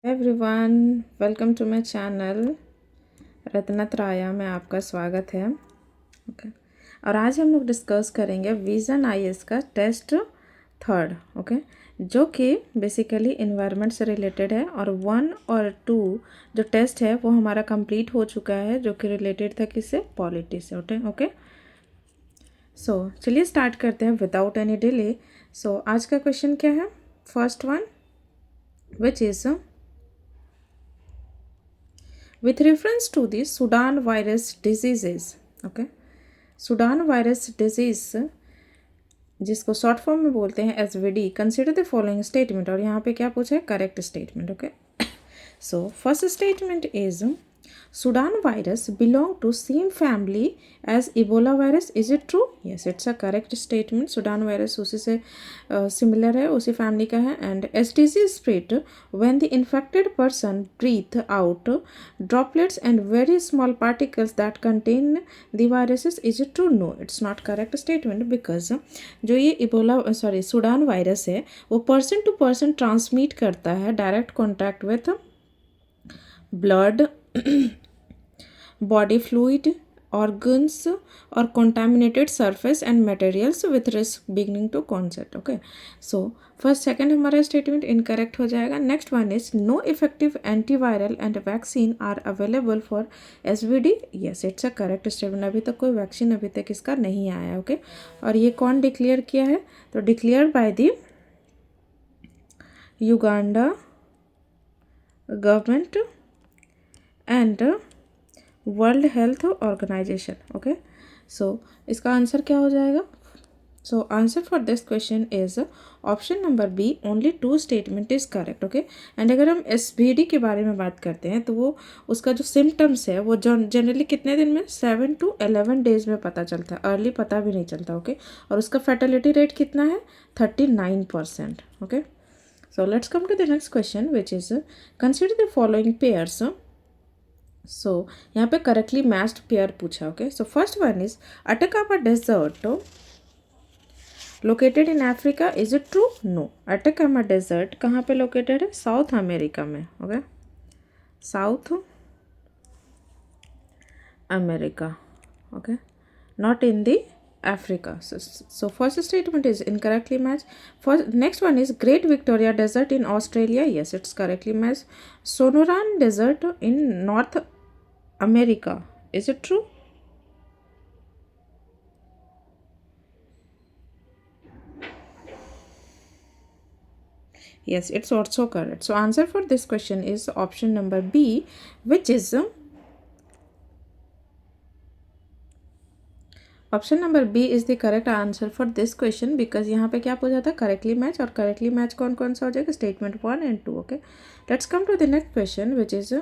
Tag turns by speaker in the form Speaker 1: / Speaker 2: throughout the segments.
Speaker 1: Everyone, welcome to my channel Ratnatraya में आपका स्वागत है। ओके। और आज हम लोग डिस्कस करेंगे विज़न आईएएस का टेस्ट थर्ड। ओके, जो कि बेसिकली इन्वायरमेंट से रिलेटेड है और 1 और 2 जो टेस्ट है वो हमारा कंप्लीट हो चुका है, जो कि रिलेटेड था किससे, पॉलिटी से। ओके, सो चलिए स्टार्ट करते हैं विदाउट एनी डिले। सो आज का क्वेश्चन क्या है? First one, which is with reference to the Sudan virus diseases. Okay, Sudan virus disease जिसको शॉर्ट फॉर्म में बोलते हैं SVD, consider the following statement. और यहाँ पे क्या पूछा है? Correct statement. Okay, so first statement is Sudan virus belong to same family as Ebola virus. Is it true? Yes, it's a correct statement. Sudan virus उसी से similar है, उसी family का है. And STC spread when the infected person breathe out droplets and very small particles that contain the viruses. Is it true? No, it's not correct statement because जो ये Sudan virus है वो person to person transmit करता है, direct contact with blood, body fluid, organs or contaminated surface and materials with risk beginning to onset. Okay, so first second हमारा statement incorrect हो जाएगा. Next one is no effective antiviral and vaccine are available for SVD. Yes, it's a correct statement. अभी तक कोई vaccine अभी तक इसका नहीं आया. ओके, और ये कौन डिक्लेयर किया है? तो declare by the Uganda government and World Health Organization. Okay, so इसका आंसर क्या हो जाएगा? So answer for this question is option number B, only 2 statement is correct. Okay, and अगर हम एसवीडी के बारे में बात करते हैं तो वो उसका जो सिम्टम्स है वो जनरली कितने दिन में, 7 to 11 डेज में पता चलता है. अर्ली पता भी नहीं चलता. ओके, और उसका फर्टिलिटी रेट कितना है? 39%. Okay, so let's come to the next question which is consider the following pairs. So यहाँ पे करेक्टली मैच्ड पेयर पूछा. Okay, so first one is Atacama desert located in Africa. Is it true? No, Atacama desert कहाँ पे located है? South America में. Okay, South America. Okay, not in the Africa. So first statement is incorrectly matched. First, next one is Great Victoria Desert in Australia. Yes, it's correctly matched. Sonoran Desert in North America. Is it true? Yes, it's also correct. So answer for this question is option number B, which is option number B is the correct answer for this question because यहाँ पे क्या पूछा था? Correctly match. और correctly match कौन कौन सा हो जाएगा? Statement 1 and 2. Okay, let's come to the next question which is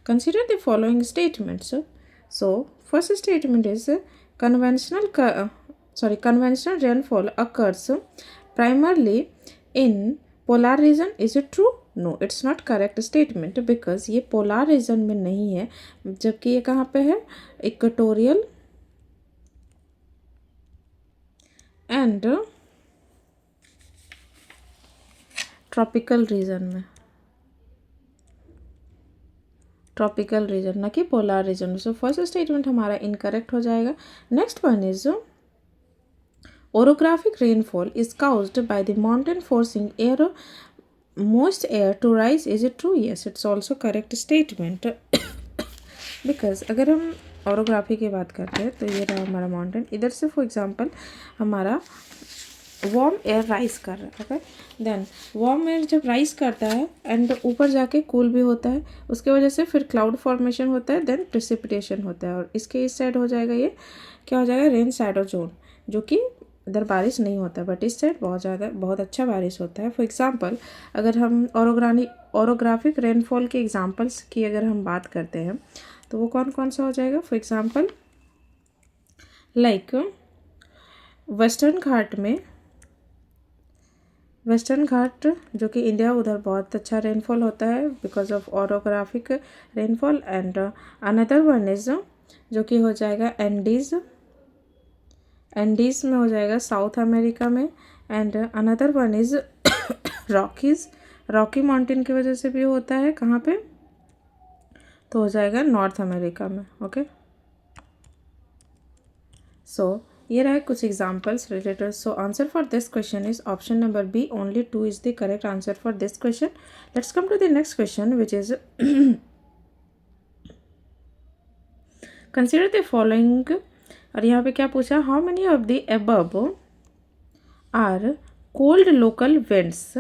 Speaker 1: consider the following statements. So first statement is conventional rainfall occurs primarily in polar region. Is it true? No, it's not correct statement because ये polar reason में नहीं है, जबकि ये कहाँ पे है? Equatorial and tropical region में. ट्रॉपिकल रीजन, ना कि polar region. So first statement हमारा इनकरेक्ट हो जाएगा. Next one is orographic rainfall is caused by the mountain forcing air most air to rise. Is it true? Yes, it's also correct statement because अगर हम ओरोग्राफी की बात करते हैं तो ये रहा हमारा माउंटेन. इधर से फॉर एग्जांपल हमारा वार्म एयर राइज कर रहा है. ओके, देन वार्म एयर जब राइज करता है एंड ऊपर जाके कूल भी होता है, उसके वजह से फिर क्लाउड फॉर्मेशन होता है, देन प्रेसिपिटेशन होता है. और इसके इस साइड हो जाएगा, ये क्या हो जाएगा? रेन शैडो जोन, जो कि इधर बारिश नहीं होता बट इस साइड बहुत अच्छा बारिश होता है. फॉर एग्जांपल अगर हम ओरोग्राफिक रेनफॉल के एग्जांपल्स की अगर हम बात करते हैं तो वो कौन कौन सा हो जाएगा? फॉर एग्जांपल लाइक वेस्टर्न घाट जो कि इंडिया, उधर बहुत अच्छा रेनफॉल होता है because of orographic rainfall. And another one is जो कि हो जाएगा एंडीज में हो जाएगा साउथ अमेरिका में. And another one is Rockies Rocky mountain की वजह से भी होता है। कहाँ पे? तो हो जाएगा नॉर्थ अमेरिका में। ओके, सो ये रहे कुछ examples related. So answer for this question is option number B, only 2 is the correct answer for this question. Let's come to the next question which is consider the following. और यहाँ पे क्या पूछा? How many of the above are cold local winds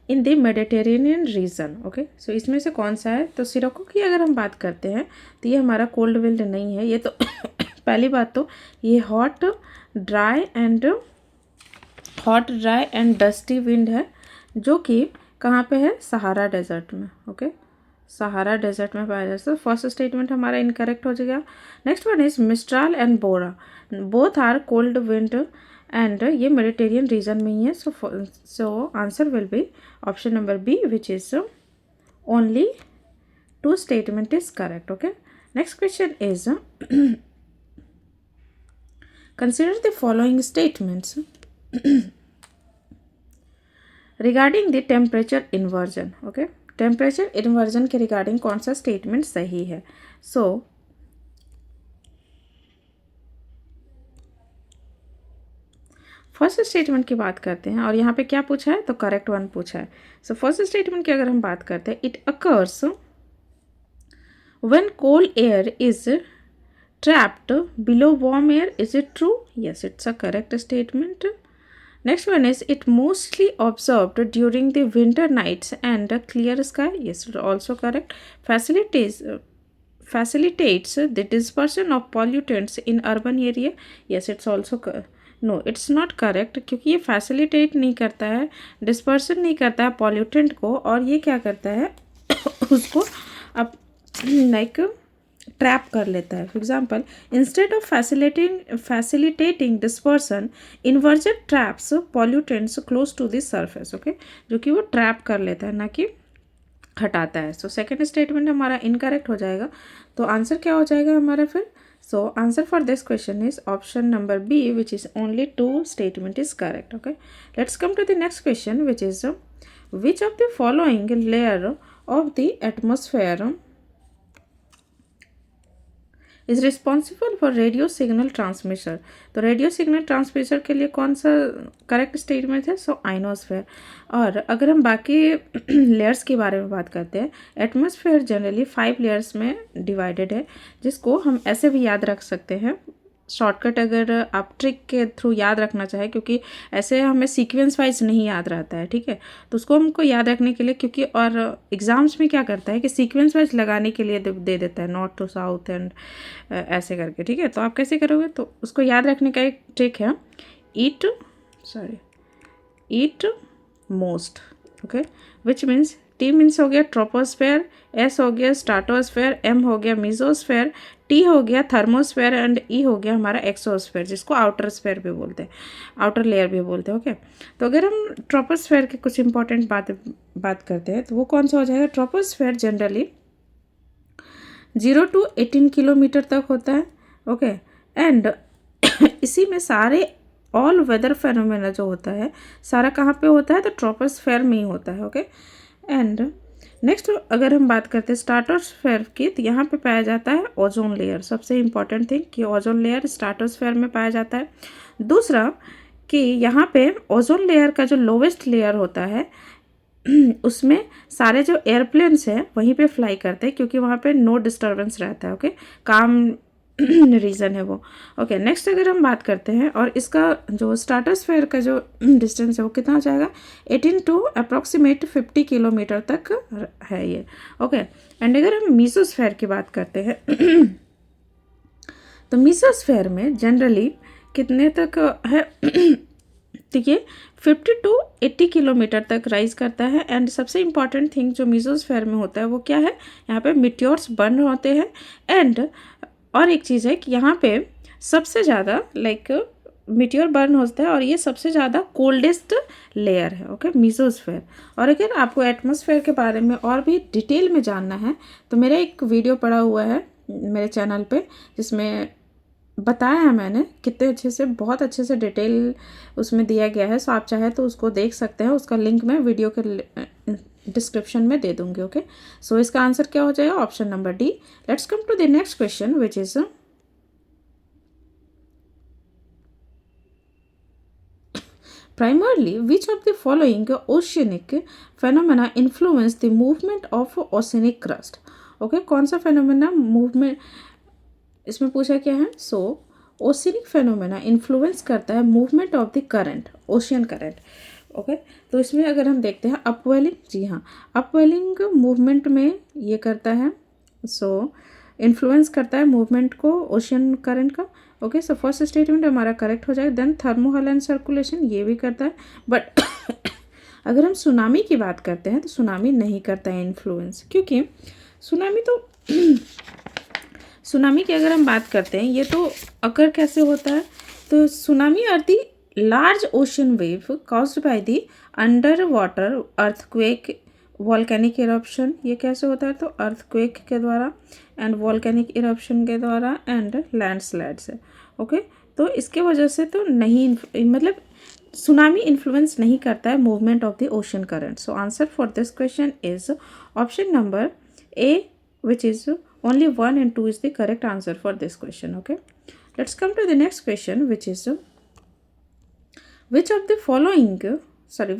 Speaker 1: in the Mediterranean region. Okay, so इसमें से कौन सा है? तो सिरोको की अगर हम बात करते हैं तो ये हमारा कोल्ड विंड नहीं है। ये तो पहली बात तो ये hot dry and dusty wind है, जो कि कहाँ पे है? सहारा डेजर्ट में। ओके, सहारा डेजर्ट में पाया जाता है। फर्स्ट स्टेटमेंट हमारा इनकरेक्ट हो जाएगा। Next one is mistral and bora, both are cold wind and ये मेडिटेरियन रीजन में ही है। So answer will be option number B which is only 2 statement is correct. Okay, next question is consider the following statements regarding the temperature inversion। okay, temperature inversion के regarding कौन सा statement सही है? So first statement की बात करते हैं और यहाँ पे क्या पूछा है? तो करेक्ट वन पूछा है। सो फर्स्ट स्टेटमेंट की अगर हम बात करते हैं, it occurs when cold air is trapped below warm air. Is it true? Yes, it's a correct statement. Next one is it mostly observed during the winter nights and a clear sky. Yes, also correct. Facilitates the dispersion of pollutants in urban area. Yes, it's also no, it's not correct, क्योंकि ये facilitate नहीं करता है, dispersion नहीं करता है pollutant को, और ये क्या करता है उसको अब लाइक ट्रैप कर लेता है। For example, instead of facilitating dispersion, inversion traps pollutants close to the surface. Okay, जो कि वो ट्रैप कर लेता है, ना कि हटाता है। सो सेकेंड स्टेटमेंट हमारा इनकरेक्ट हो जाएगा। तो आंसर क्या हो जाएगा हमारा फिर? So answer for this question is option number B which is only 2 statement is correct. Okay, let's come to the next question which is which of the following layer of the atmosphere is responsible for radio signal transmission. तो radio signal transmission के लिए कौन सा correct statement है? So ionosphere. और अगर हम बाकी लेयर्स के बारे में बात करते हैं, एटमॉस्फेयर जनरली 5 लेयर्स में डिवाइडेड है, जिसको हम ऐसे भी याद रख सकते हैं। शॉर्टकट अगर आप ट्रिक के थ्रू याद रखना चाहें, क्योंकि ऐसे हमें सीक्वेंस वाइज नहीं याद रहता है, ठीक है, तो उसको हमको याद रखने के लिए, क्योंकि और एग्जाम्स में क्या करता है कि सीक्वेंस वाइज लगाने के लिए दे देता है, नॉर्थ टू साउथ एंड ऐसे करके, ठीक है। तो आप कैसे करोगे? तो उसको याद रखने का एक ट्रिक है, eat most. Okay, which means T means हो गया ट्रोपोस्फेयर, एस हो गया स्ट्राटोस्फेयर, एम हो गया मीजोस्फेयर, टी हो गया थर्मोस्फेयर एंड ई हो गया हमारा एक्सोस्फेयर, जिसको आउटर स्फेयर भी बोलते हैं, आउटर लेयर भी बोलते हैं। ओके, तो अगर हम ट्रोपोस्फेयर के कुछ इंपॉर्टेंट बात करते हैं, तो वो कौन सा हो जाएगा? ट्रोपोस्फेयर जनरली 0 to 18 किलोमीटर तक होता है। ओके, एंड इसी में सारे ऑल वेदर फेनोमेना जो होता है सारा कहाँ पे होता है? तो ट्रोपोस्फेयर में ही होता है। ओके, एंड नेक्स्ट अगर हम बात करते हैं स्ट्राटोस्फेयर की, तो यहाँ पे पाया जाता है ओजोन लेयर। सबसे इम्पॉर्टेंट थिंग कि ओजोन लेयर स्ट्राटोस्फेयर में पाया जाता है। दूसरा कि यहाँ पे ओजोन लेयर का जो लोवेस्ट लेयर होता है उसमें सारे जो एयरप्लेन्स हैं वहीं पे फ्लाई करते हैं, क्योंकि वहाँ पे नो डिस्टर्बेंस रहता है। ओके, काम रीज़न है वो। ओके, नेक्स्ट अगर हम बात करते हैं, और इसका जो स्ट्राटोस्फेयर का जो डिस्टेंस है वो कितना हो जाएगा? 18 टू अप्रॉक्सीमेट 50 किलोमीटर तक है ये। ओके, एंड अगर हम मीसोस्फेयर की बात करते हैं तो मीसोस्फेयर में जनरली कितने तक है? तो ये 50 टू 80 किलोमीटर तक राइज करता है। एंड सबसे इम्पॉर्टेंट थिंग जो मीसोस्फेयर में होता है वो क्या है? यहाँ पे मिट्योर्स बर्न होते हैं। एंड और एक चीज़ है कि यहाँ पे सबसे ज़्यादा मिट्योर बर्न होता है, और ये सबसे ज़्यादा कोल्डेस्ट लेयर है। Okay, mesosphere. और अगर आपको एटमॉस्फेयर के बारे में और भी डिटेल में जानना है तो मेरा एक वीडियो पड़ा हुआ है मेरे चैनल पे, जिसमें बताया है मैंने कितने अच्छे से, बहुत अच्छे से डिटेल उसमें दिया गया है। सो आप चाहे तो उसको देख सकते हैं, उसका लिंक मैं वीडियो के डिस्क्रिप्शन में दे दूंगी। ओके, सो इसका आंसर क्या हो जाएगा? Option number D. Let's come to the next question which is primarily which of the following oceanic phenomena influence the movement of oceanic crust? Okay, कौन सा फेनोमेना मूवमेंट इसमें पूछा क्या है? सो ओशियनिक फेनोमेना इन्फ्लुएंस करता है movement of the current, ocean current. Okay, तो इसमें अगर हम देखते हैं अपवेलिंग, जी हाँ, अपवेलिंग मूवमेंट में ये करता है, सो इन्फ्लुएंस करता है मूवमेंट को ओशियन करंट का। ओके, सो फर्स्ट स्टेटमेंट हमारा करेक्ट हो जाएगा। देन थर्मोहल एंड सर्कुलेशन ये भी करता है, बट अगर हम सुनामी की बात करते हैं तो सुनामी नहीं करता है इन्फ्लुएंस, क्योंकि सुनामी तो सुनामी की अगर हम बात करते हैं ये तो अगर कैसे होता है, तो tsunami are the large ocean wave caused by the under water earthquake volcanic eruption. ये कैसे होता है? तो अर्थक्वेक के द्वारा एंड वॉल्केनिक इरप्शन के द्वारा एंड लैंडस्लाइड से। ओके, तो इसके वजह से तो नहीं, मतलब सुनामी इन्फ्लुएंस नहीं करता है movement of the ocean current. So answer for this question is option number A, which is only 1 and 2 is the correct answer for this question. Okay, let's come to the next question, which is which of the following,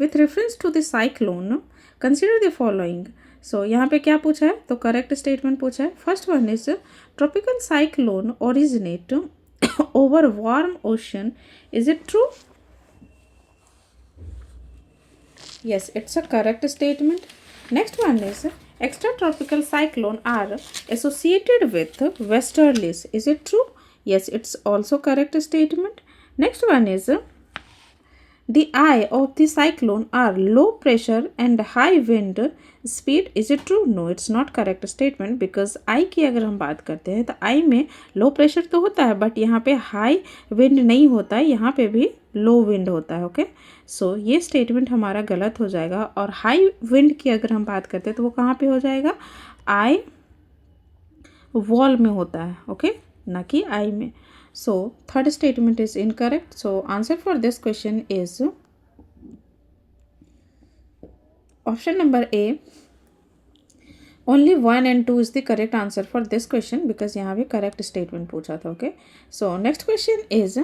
Speaker 1: with reference to the cyclone, consider the following. So यहाँ पे क्या पूछा है? तो correct statement पूछा है। First one is tropical cyclone originate over warm ocean, is it true? Yes, it's a correct statement. Next one is extratropical cyclone are associated with westerlies. Is it true? Yes, it's also correct statement. Next one is the eye of the cyclone are low pressure and high wind speed. Is it true? No, it's not correct statement, because eye की अगर हम बात करते हैं तो आई में low pressure तो होता है, बट यहाँ पे हाई विंड नहीं होता है, यहाँ पे भी लो विंड होता है। ओके, सो ये स्टेटमेंट हमारा गलत हो जाएगा। और हाई विंड की अगर हम बात करते हैं तो वो कहाँ पे हो जाएगा? आई वॉल में होता है। ओके, ना कि आई में। सो third statement is incorrect. So answer for this question is option number A, only 1 and 2 is the correct answer for this question, because यहाँ भी करेक्ट स्टेटमेंट पूछा था। Okay, so next question is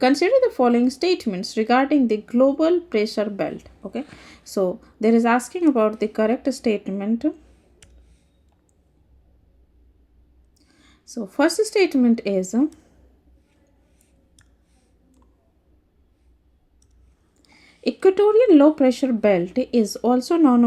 Speaker 1: consider the following statements regarding the global pressure belt. Okay, so there is asking about the correct statement. So first statement is equatorial low pressure belt is also known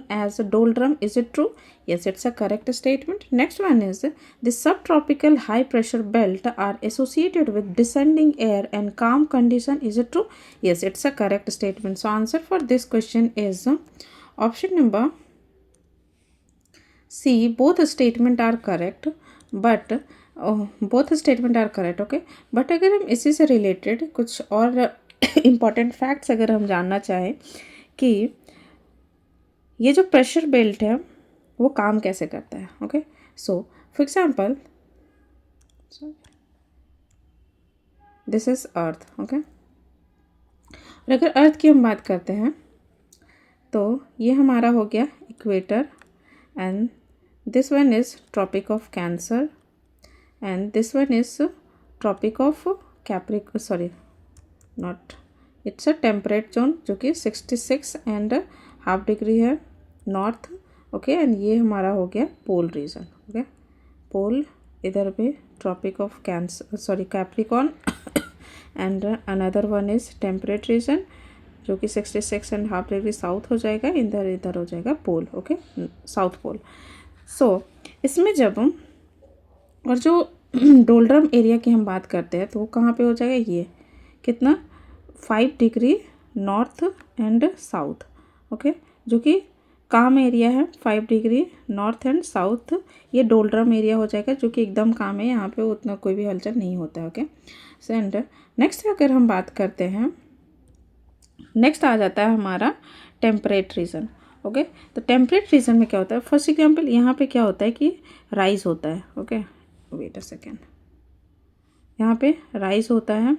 Speaker 1: as doldrum. Is it true? Yes, it's a correct statement. Next one is the subtropical high pressure belt are associated with descending air and calm condition. Is it true? Yes, it's a correct statement. So answer for this question is option number C. Both statement are correct, but both statement are correct. Okay, but अगर हम इसी से related कुछ और important facts अगर हम जानना चाहें कि ये जो प्रेशर बेल्ट है वो काम कैसे करता है। Okay, so for example this is earth. Okay, और अगर अर्थ की हम बात करते हैं तो ये हमारा हो गया equator, and this one is tropic of Cancer, and this one is tropic of Capricorn, sorry not, it's a temperate zone जो कि 66.5 डिग्री है नॉर्थ। ओके, एंड ये हमारा हो गया पोल रीजन। ओके, पोल इधर पे tropic of Cancer, sorry Capricorn, and another one is temperate region जो कि 66.5 डिग्री साउथ हो जाएगा, इधर हो जाएगा पोल। Okay, south pole. सो इसमें जब और जो डोल्ड्रम एरिया की हम बात करते हैं तो वो कहाँ पे हो जाएगा? ये कितना 5 degree north and south. Okay, जो कि काम एरिया है 5 डिग्री नॉर्थ एंड साउथ, ये डोल्ड्रम एरिया हो जाएगा जो कि एकदम काम है, यहाँ पे उतना कोई भी हलचल नहीं होता है। ओके, सो एंड नेक्स्ट अगर हम बात करते हैं, नेक्स्ट आ जाता है हमारा टेम्परेट रीजन। ओके, तो टेम्परेट रीजन में क्या होता है? फर्स्ट एग्जाम्पल यहाँ पे क्या होता है कि राइज होता है। ओके, वेट अ सेकेंड, यहाँ पे राइज होता है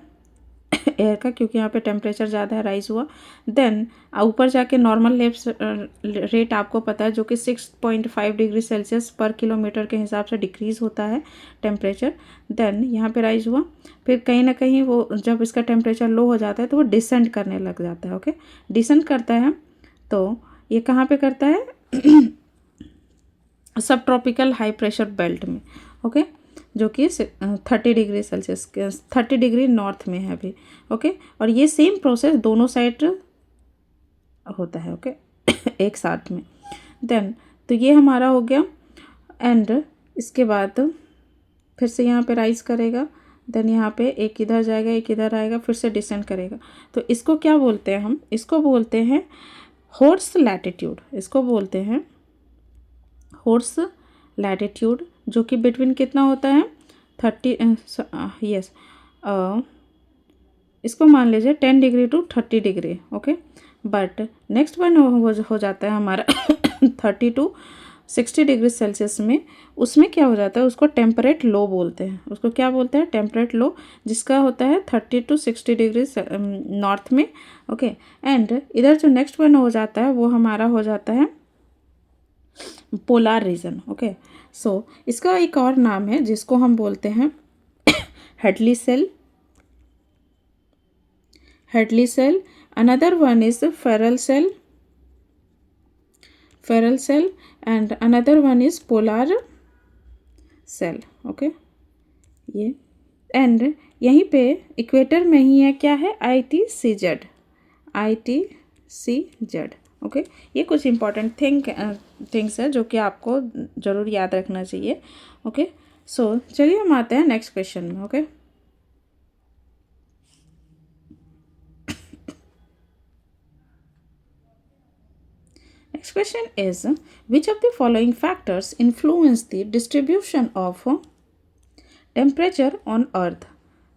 Speaker 1: एयर का, क्योंकि यहाँ पे टेम्परेचर ज़्यादा है, राइज हुआ। देन ऊपर जाके नॉर्मल लेप्स रेट आपको पता है, जो कि 6.5 डिग्री सेल्सियस पर किलोमीटर के हिसाब से डिक्रीज़ होता है टेम्परेचर। देन यहाँ पे राइज हुआ, फिर कहीं ना कहीं वो जब इसका टेम्परेचर लो हो जाता है तो वो डिसेंड करने लग जाता है। ओके, डिसेंड करता है तो ये कहाँ पे करता है? सब ट्रॉपिकल हाई प्रेशर बेल्ट में। ओके, जो कि 30 डिग्री सेल्सियस, 30 डिग्री नॉर्थ में है अभी। ओके, और ये सेम प्रोसेस दोनों साइड होता है। ओके एक साथ में। देन तो ये हमारा हो गया। एंड इसके बाद फिर से यहाँ पे राइज करेगा। देन यहाँ पे एक इधर जाएगा, एक इधर आएगा, फिर से डिसेंड करेगा। तो इसको क्या बोलते हैं हम? इसको बोलते हैं हॉर्स लैटिट्यूड। इसको बोलते हैं हॉर्स लैटिट्यूड, जो कि बिटवीन कितना होता है? 30 यस, इसको मान लीजिए 10 degree to 30 degree. Okay, but next one हो जाता है हमारा 30 टू 60 डिग्री सेल्सियस में। उसमें क्या हो जाता है? उसको टेम्परेट लो बोलते हैं। उसको क्या बोलते हैं? टेम्परेट लो, जिसका होता है 30 टू 60 डिग्री नॉर्थ में। ओके, एंड इधर जो नेक्स्ट वन हो जाता है वो हमारा हो जाता है पोलार रीजन। ओके, सो इसका एक और नाम है जिसको हम बोलते हैं Hadley cell. Hadley cell, another one is feral cell and another one is polar cell. Okay, ये एंड यहीं पे इक्वेटर में ही है, क्या है? ITCZ। ओके, ये कुछ इंपॉर्टेंट थिंग्स है जो कि आपको ज़रूर याद रखना चाहिए। ओके, सो चलिए हम आते हैं नेक्स्ट क्वेश्चन में। Okay, next question is, which of the following factors influence the distribution of temperature on earth?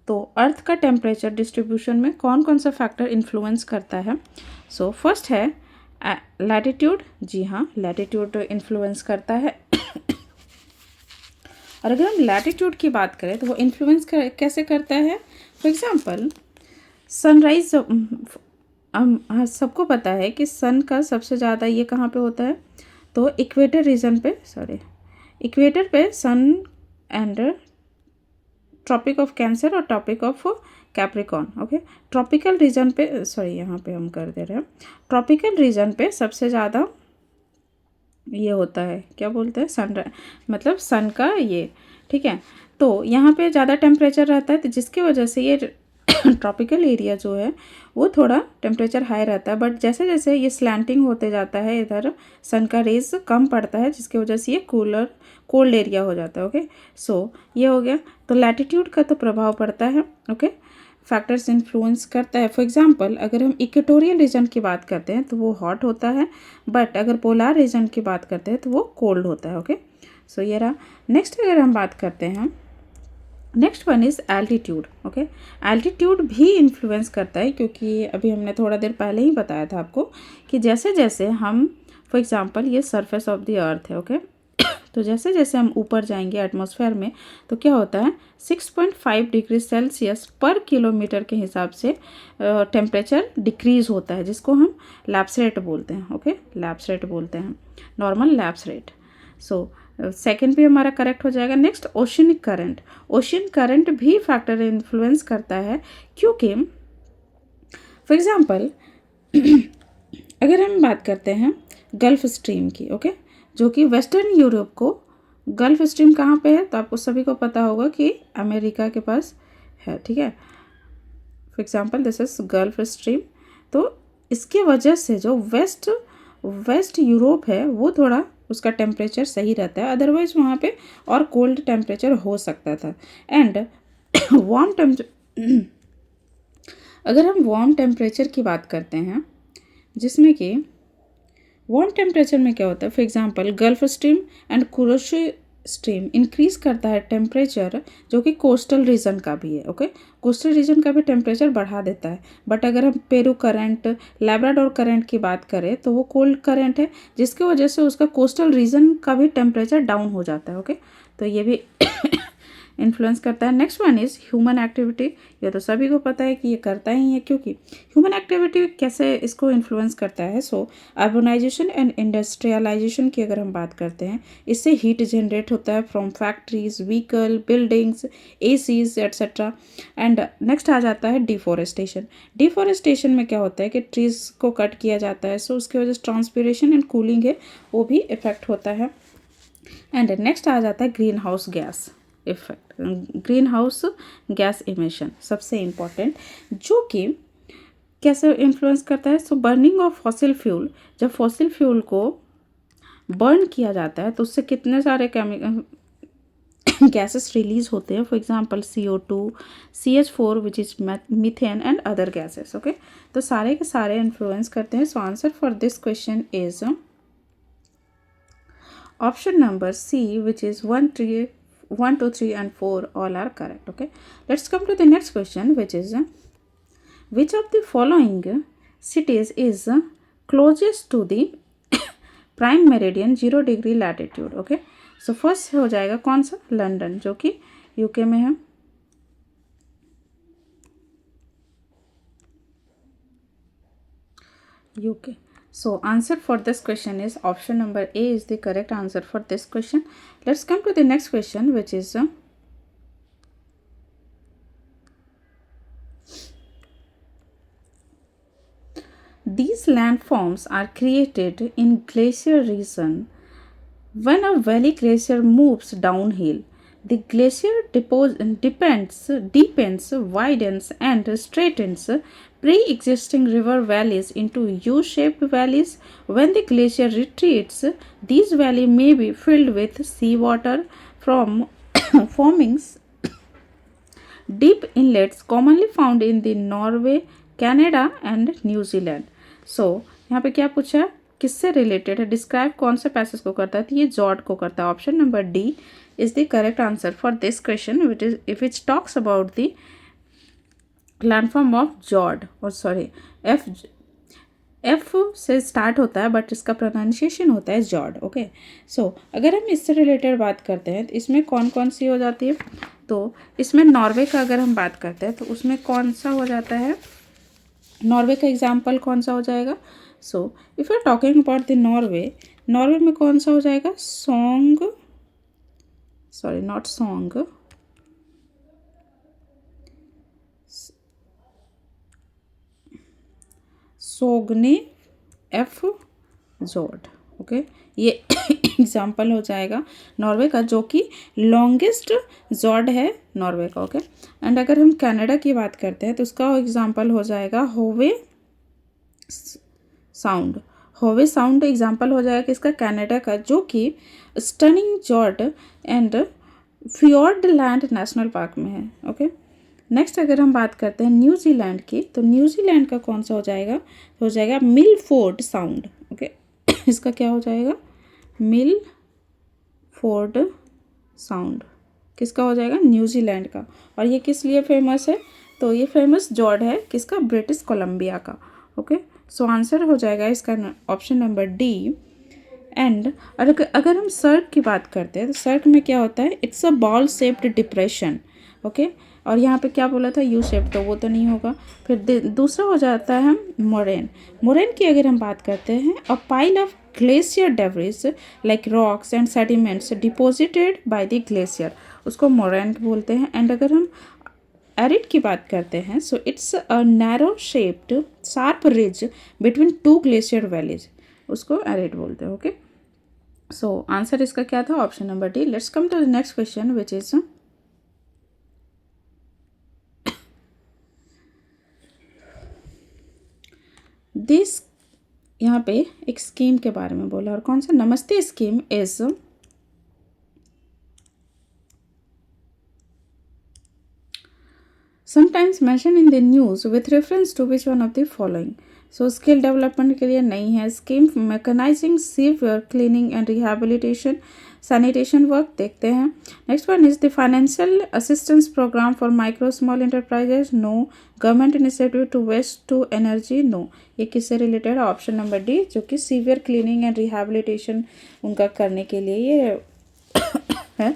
Speaker 1: तो अर्थ का टेम्परेचर डिस्ट्रीब्यूशन में कौन कौन सा फैक्टर इन्फ्लुएंस करता है? सो फर्स्ट है लैटिट्यूड। जी हाँ, लैटिट्यूड इन्फ्लुएंस करता है। और अगर हम लैटिट्यूड की बात करें तो वो इन्फ्लुएंस कैसे करता है? फॉर एग्जांपल सनराइज, हम सबको पता है कि सन का सबसे ज़्यादा ये कहाँ पे होता है? तो इक्वेटर रीजन पे, इक्वेटर पे sun and tropic of Cancer और tropic of Capricorn. Okay, tropical region पे, यहाँ पे हम कर दे रहे हैं, ट्रॉपिकल रीजन पे सबसे ज़्यादा ये होता है, क्या बोलते हैं? सन, मतलब सन का ये, ठीक है। तो यहाँ पे ज़्यादा टेम्परेचर रहता है, तो जिसकी वजह से ये ट्रॉपिकल एरिया जो है वो थोड़ा टेम्परेचर हाई रहता है। बट जैसे जैसे ये स्लैंटिंग होते जाता है, इधर सन का रेज कम पड़ता है, जिसकी वजह से ये कोल्ड एरिया हो जाता है। ओके, सो ये हो गया। तो लैटिट्यूड का तो प्रभाव पड़ता है। ओके, फैक्टर्स इन्फ्लुएंस करता है। फॉर एग्जांपल अगर हम इक्वेटोरियल रीजन की बात करते हैं तो वो हॉट होता है, बट अगर पोलार रीजन की बात करते हैं तो वो कोल्ड होता है। ओके, सो ये रहा। नेक्स्ट अगर हम बात करते हैं, next one is altitude. Okay, altitude भी इन्फ्लुएंस करता है, क्योंकि अभी हमने थोड़ा देर पहले ही बताया था आपको कि जैसे जैसे हम, फॉर एग्जांपल ये सरफेस ऑफ द अर्थ है। ओके, तो जैसे जैसे हम ऊपर जाएंगे एटमॉस्फेयर में तो क्या होता है? 6.5 डिग्री सेल्सियस पर किलोमीटर के हिसाब से टेम्परेचर डिक्रीज होता है, जिसको हम लैप्स रेट बोलते हैं। ओके, लैप्स रेट बोलते हैं, normal lapse rate. So second भी हमारा करेक्ट हो जाएगा। Next oceanic current. Ocean current भी फैक्टर इन्फ्लुएंस करता है, क्योंकि फॉर एग्जांपल अगर हम बात करते हैं गल्फ स्ट्रीम की, ओके, जो कि वेस्टर्न यूरोप को, गल्फ स्ट्रीम कहाँ पे है? तो आपको सभी को पता होगा कि अमेरिका के पास है, ठीक है। For example this is gulf stream. तो इसकी वजह से जो वेस्ट यूरोप है वो थोड़ा उसका टेम्परेचर सही रहता है, अदरवाइज वहाँ पे और कोल्ड टेम्परेचर हो सकता था। एंड अगर हम वार्म टेम्परेचर की बात करते हैं, जिसमें कि वार्म टेम्परेचर में क्या होता है? For example Gulf Stream and Kuroshio stream increase करता है टेम्परेचर, जो कि कोस्टल रीजन का भी है। ओके, कोस्टल रीजन का भी टेम्परेचर बढ़ा देता है। बट अगर हम पेरू करंट, लैब्राडोर करंट की बात करें तो वो कोल्ड करंट है, जिसकी वजह से उसका कोस्टल रीजन का भी टेम्परेचर डाउन हो जाता है। ओके, तो ये भी इन्फ्लुएंस करता है। Next one is human activity. ये तो सभी को पता है कि ये करता ही है, क्योंकि ह्यूमन एक्टिविटी कैसे इसको इन्फ्लुएंस करता है। सो अर्बनाइजेशन एंड इंडस्ट्रियलाइजेशन की अगर हम बात करते हैं, इससे हीट जनरेट होता है from factories, vehicle, buildings, ACs etcetera. And next आ जाता है डिफॉरेस्टेशन। डिफॉरेस्टेशन में क्या होता है कि ट्रीज को कट किया जाता है, सो उसकी वजह से ट्रांसपीरेशन एंड कूलिंग है वो भी इफेक्ट होता है। एंड नेक्स्ट आ जाता है green house gas effect, green house gas emission सबसे इम्पॉर्टेंट, जो कि कैसे इन्फ्लुएंस करता है। सो बर्निंग ऑफ फॉसिल फ्यूल, जब फॉसिल फ्यूल को बर्न किया जाता है तो उससे कितने सारे केमिकल गैसेस रिलीज होते हैं। For example CO2, CH4 which is methane and other gases. Okay, तो सारे के सारे इन्फ्लुएंस करते हैं। सो answer for this question is option number C, which is 1, 2, 3 and 4 all are correct. Okay, let's come to the next question, which is which of the following cities is closest to the prime meridian 0 degree latitude. Okay, so first हो जाएगा कौन सा, London, जो कि UK में है। UK. So answer for this question is option number A is the correct answer for this question. Let's come to the next question, which is these landforms are created in glacier region. When a valley glacier moves downhill, the glacier deepens, widens, and straightens pre-existing river valleys into U-shaped valleys. When the glacier retreats, these valleys may be filled with seawater from forming deep inlets commonly found in the Norway, Canada and New Zealand. So यहाँ पे क्या पूछा है, किससे related है, describe कौन से passage को करता है, तो ये जॉर्ड को करता है। Option number D is the correct answer for this question, which talks about the landform of fjord, or sorry F से स्टार्ट होता है बट इसका प्रोनाउंसिएशन होता है जॉर्ड। ओके, सो अगर हम इससे रिलेटेड बात करते हैं तो इसमें कौन कौन सी हो जाती है, तो इसमें नॉर्वे का अगर हम बात करते हैं तो उसमें कौन सा हो जाता है, नॉर्वे का एग्जाम्पल कौन सा हो जाएगा। So if you are talking about the Norway, Norway में कौन सा हो जाएगा, song, sorry not song, Sogne fjord. Okay, ये एग्जाम्पल हो जाएगा नॉर्वे का, जो कि लॉन्गेस्ट जॉर्ड है नॉर्वे का। ओके, एंड अगर हम कनाडा की बात करते हैं तो उसका एग्जाम्पल हो जाएगा होवे साउंड। होवे साउंड एग्जाम्पल हो जाएगा किसका, कनाडा का, जो कि स्टनिंग जॉर्ड एंड फियोर्डलैंड नेशनल पार्क में है। ओके, नेक्स्ट अगर हम बात करते हैं न्यूजीलैंड की, तो न्यूजीलैंड का कौन सा हो जाएगा, हो जाएगा मिलफोर्ड साउंड। ओके, इसका क्या हो जाएगा, मिलफोर्ड साउंड किसका हो जाएगा, न्यूजीलैंड का। और ये किस लिए फेमस है, तो ये फेमस जॉर्ड है किसका, ब्रिटिश कोलंबिया का। ओके, सो आंसर हो जाएगा इसका ऑप्शन नंबर डी। एंड अगर हम सर्क की बात करते हैं तो सर्क में क्या होता है, it's a ball shaped depression. Okay, और यहाँ पे क्या बोला था, यू शेप, तो वो तो नहीं होगा। फिर दूसरा हो जाता है मोरेन। मोरेन की अगर हम बात करते हैं, a pile of glacier debris like rocks and sediments deposited by the glacier, उसको मोरेन बोलते हैं। एंड अगर हम एरिड की बात करते हैं, so it's a narrow shaped sharp ridge between two glacier valleys, उसको एरिड बोलते हैं। ओके, सो आंसर इसका क्या था, option number D. Let's come to the next question, which is this, यहाँ पे एक स्कीम के बारे में बोला, और कौन सा, Namaste scheme is sometimes mention in the news with reference to which one of the following. So skill development के लिए नहीं है, scheme mechanising sewer cleaning and rehabilitation sanitation work देखते हैं। Next one is the financial assistance programme for micro small enterprises, no. Government initiative to waste to energy, no. ये किससे related है, option number D, जो कि severe cleaning and rehabilitation उनका करने के लिए ये है।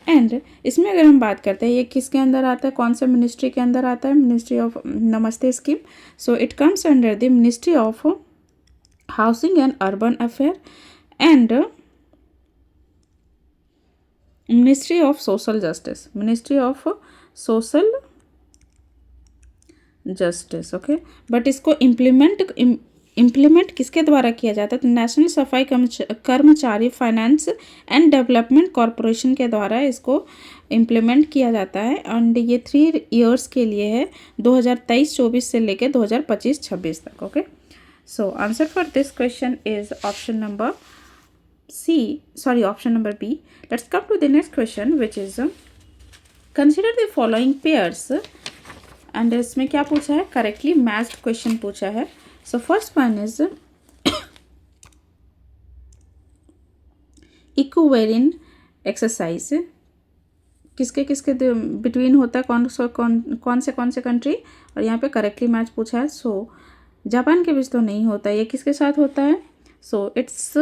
Speaker 1: एंड इसमें अगर हम बात करते हैं ये किसके अंदर आता है, कौन से मिनिस्ट्री के अंदर आता है, मिनिस्ट्री ऑफ नमस्ते scheme. So it comes under the ministry of housing and urban affair and ministry of social justice, ministry of social justice. Okay, but इसको इम्प्लीमेंट किसके द्वारा किया जाता है, तो नेशनल सफाई कर्मचारी फाइनेंस एंड डेवलपमेंट कॉरपोरेशन के द्वारा इसको इम्प्लीमेंट किया जाता है. एंड ये 3 ईयर्स के लिए है, 2023-24 से लेकर 2025-26 तक. Okay, so answer for this question is option number option number B. Let's come to the next question which is consider the following pairs. And इसमें क्या पूछा है, करेक्टली मैच्ड क्वेश्चन पूछा है. So first one is equivalent exercise किसके between होता है, कौन से कंट्री, और यहाँ पे करेक्टली मैच पूछा है. सो जापान के बीच तो नहीं होता, ये किसके साथ होता है, so it's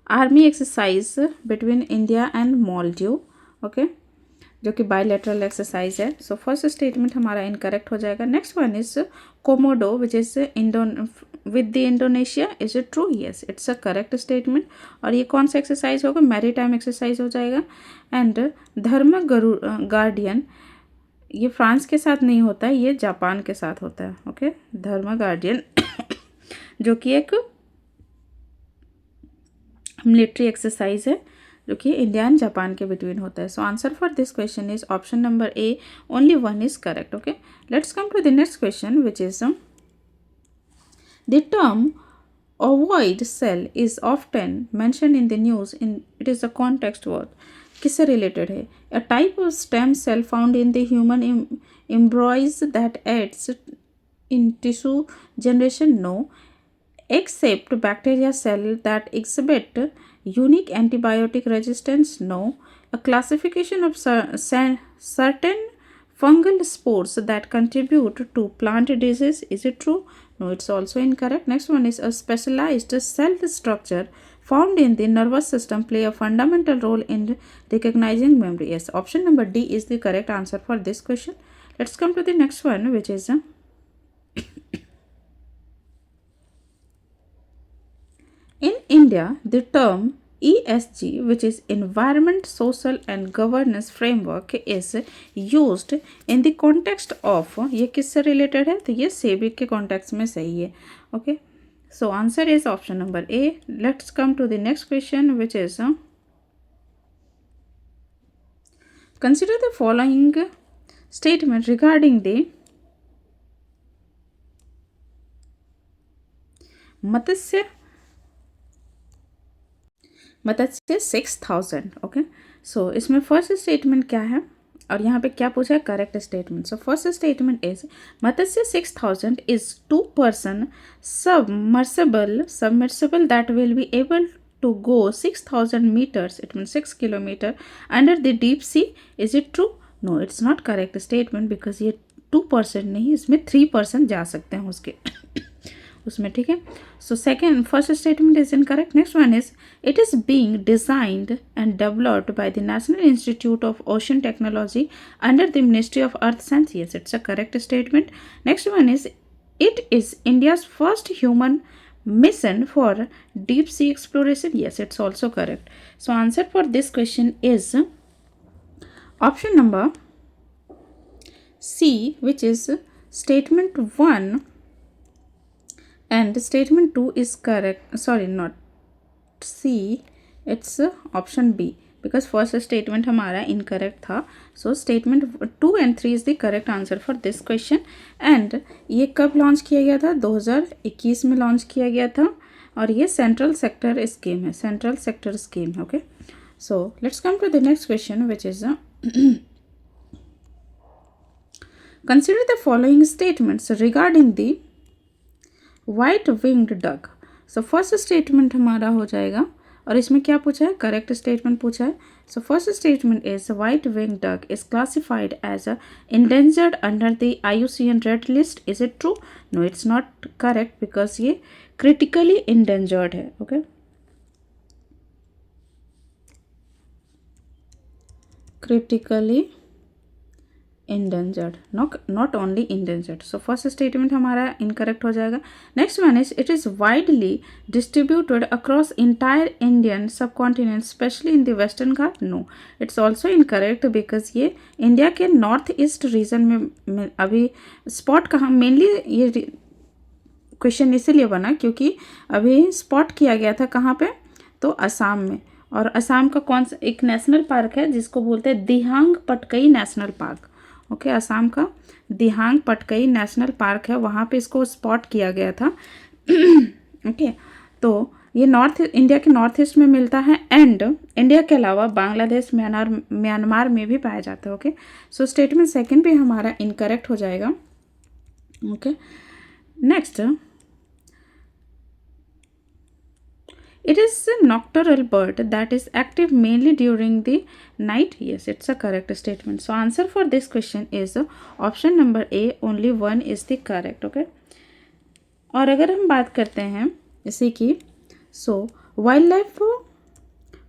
Speaker 1: army exercise between India and Maldives. Okay, जो कि बायलैटरल एक्सरसाइज है. सो फर्स्ट स्टेटमेंट हमारा इनकरेक्ट हो जाएगा. Next one is Komodo which is with the Indonesia. Is it true, yes it's a correct statement. और ये कौन सा एक्सरसाइज होगा, मैरीटाइम एक्सरसाइज हो जाएगा. एंड धर्म गार्डियन ये फ्रांस के साथ नहीं होता है, ये जापान के साथ होता है. ओके, धर्म गार्डियन जो कि एक मिलिट्री एक्सरसाइज है जो कि इंडिया एंड जापान के बिटवीन होता है. So answer for this question is option number A, only one is correct. Okay, let's come to the next question which is the term ovoid cell is often mentioned in the news. In it is a context word. किससे related है, a type of stem cell found in the human embryos that aids in tissue generation. No, except bacteria cell that exhibit unique antibiotic resistance. No, a classification of certain fungal spores that contribute to plant disease. Is it true? No, it's also incorrect. Next one is a specialized cell structure found in the nervous system play a fundamental role in recognizing memory. Yes, option number D is the correct answer for this question. Let's come to the next one, which is in India, the term ESG, which is Environment, Social and Governance Framework, is used in the context of, ये किससे related है, तो ये सेबिक के context में सही है. Okay, so answer is option number A. Let's come to the next question, which is consider the following statement regarding the Matsya 6000. Okay, so इसमें फर्स्ट स्टेटमेंट क्या है और यहाँ पे क्या पूछा है, correct statement. So first statement is Matsya 6000 is 2-person submersible that will be able to go 6000 meters, it means 6 kilometer under the deep sea. Is it true? No, it's not correct statement because ये 2% नहीं, इसमें 3% जा सकते हैं उसमें. ठीक है, so first statement is incorrect. Next one is it is being designed and developed by the national institute of ocean technology under the ministry of earth science. Yes, it's a correct statement. Next one is it is India's first human mission for deep sea exploration. Yes, it's also correct. So answer for this question is option number C, which is statement 1 and statement 2 is correct. Sorry, not C, it's option B because first statement हमारा incorrect था. So statement 2 and 3 is the correct answer for this question. And ये कब launch किया गया था, 2021 में launch किया गया था और ये सेंट्रल सेक्टर स्कीम है, सेंट्रल सेक्टर स्कीम है. Okay, so let's come to the next question which is consider the following statements regarding the white winged duck. So first statement हमारा हो जाएगा और इसमें क्या पूछा है, करेक्ट स्टेटमेंट पूछा है. So first statement is white wing duck is classified as endangered under the IUCN red list. Is it true? No, it's not correct because ये क्रिटिकली इंडेंजर्ड है. Okay, critically endangered, not only endangered. So first statement हमारा incorrect हो जाएगा. Next one is, it is widely distributed across entire Indian subcontinent, especially in the Western Ghat. No, it's also incorrect because ये India के north east region में अभी spot कहाँ mainly ये question इसीलिए बना क्योंकि अभी स्पॉट किया गया था कहाँ पे, तो असम में. और असम का कौन सा एक नेशनल पार्क है जिसको बोलते हैं Dehing Patkai national park. Okay, Assam का दिहांग पटकई नेशनल पार्क है, वहाँ पे इसको स्पॉट किया गया था. ओके, तो ये नॉर्थ इंडिया के नॉर्थ ईस्ट में मिलता है एंड इंडिया के अलावा बांग्लादेश, म्यांमार में भी पाया जाता है. ओके, सो स्टेटमेंट सेकंड भी हमारा इनकरेक्ट हो जाएगा. Okay, next, it is a nocturnal bird that is active mainly during the night. Yes, it's a correct statement. So answer for this question is option number A, only one is the correct. Okay, और अगर हम बात करते हैं जैसे कि wild life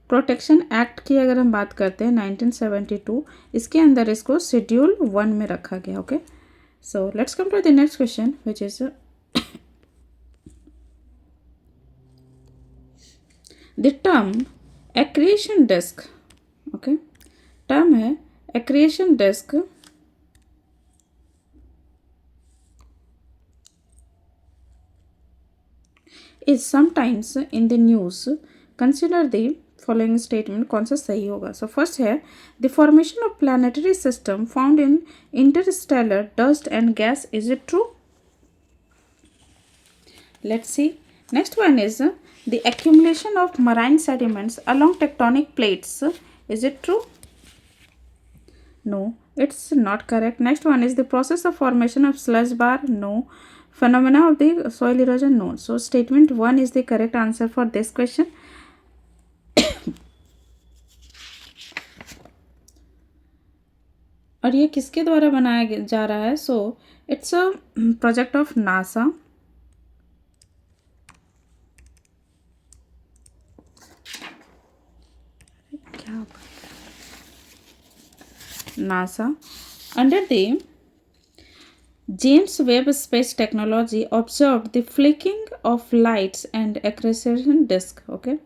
Speaker 1: protection act की अगर हम बात करते हैं 1972, इसके अंदर इसको शेड्यूल 1 में रखा गया. Okay, so let's come to the next question which is the term accretion disk. Okay, term है accretion disk is sometimes in the news. Consider the following statement. कौन सा सही होगा? So first है, the formation of planetary system found in interstellar dust and gas. Is it true? Let's see. Next one is the accumulation of marine sediments along tectonic plates. Is it true? No, it's not correct. Next one is the process of formation of sludge bar. No. Phenomena of the soil erosion. No. So statement 1 is the correct answer for this question. और ये किसके द्वारा बनाया जा रहा है? So it's a project of NASA. NASA under the James Webb Space Technology observed the flicking of lights and accretion disk. Okay,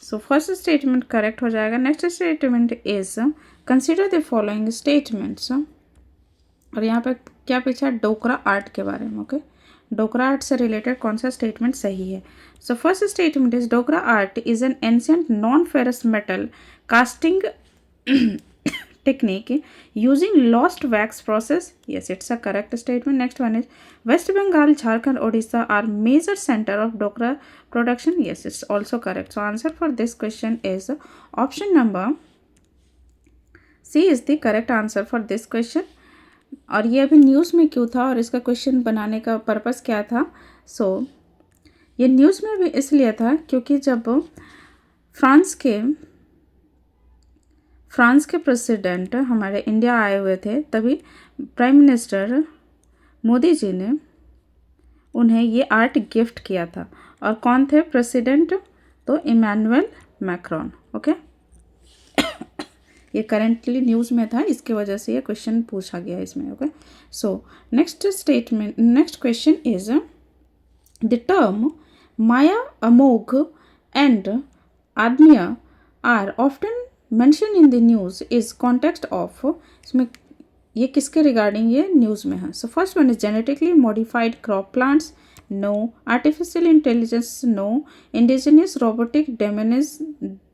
Speaker 1: so first statement correct हो जाएगा. Next statement is consider the following statements. और यहाँ पे क्या पूछा? डोकरा art के बारे में. ओके, डोकरा आर्ट से रिलेटेड कौन सा स्टेटमेंट सही है? So first statement is Dokra art is an ancient non ferrous metal casting technique using lost wax process. Yes, it's a correct statement. Next one is West Bengal, Jharkhand, Odisha are major center of dokra production. Yes, it's also correct. So answer for this question is option number C is the correct answer for this question. और ये अभी news में क्यों था और इसका question बनाने का पर्पस क्या था? ये न्यूज़ में भी इसलिए था क्योंकि जब फ्रांस के प्रेसिडेंट हमारे इंडिया आए हुए थे तभी प्राइम मिनिस्टर मोदी जी ने उन्हें ये आर्ट गिफ्ट किया था. और कौन थे प्रेसिडेंट? तो इमैनुअल मैक्रोन. ओके, ये करेंटली न्यूज़ में था, इसकी वजह से ये क्वेश्चन पूछा गया इसमें. Okay, so next question is the term Maya, Amogh and Adamya are often mention in the news is context of. इसमें ये किसके रिगार्डिंग ये न्यूज़ में है? So first one is genetically modified crop plants. No. Artificial intelligence. No. Indigenous robotic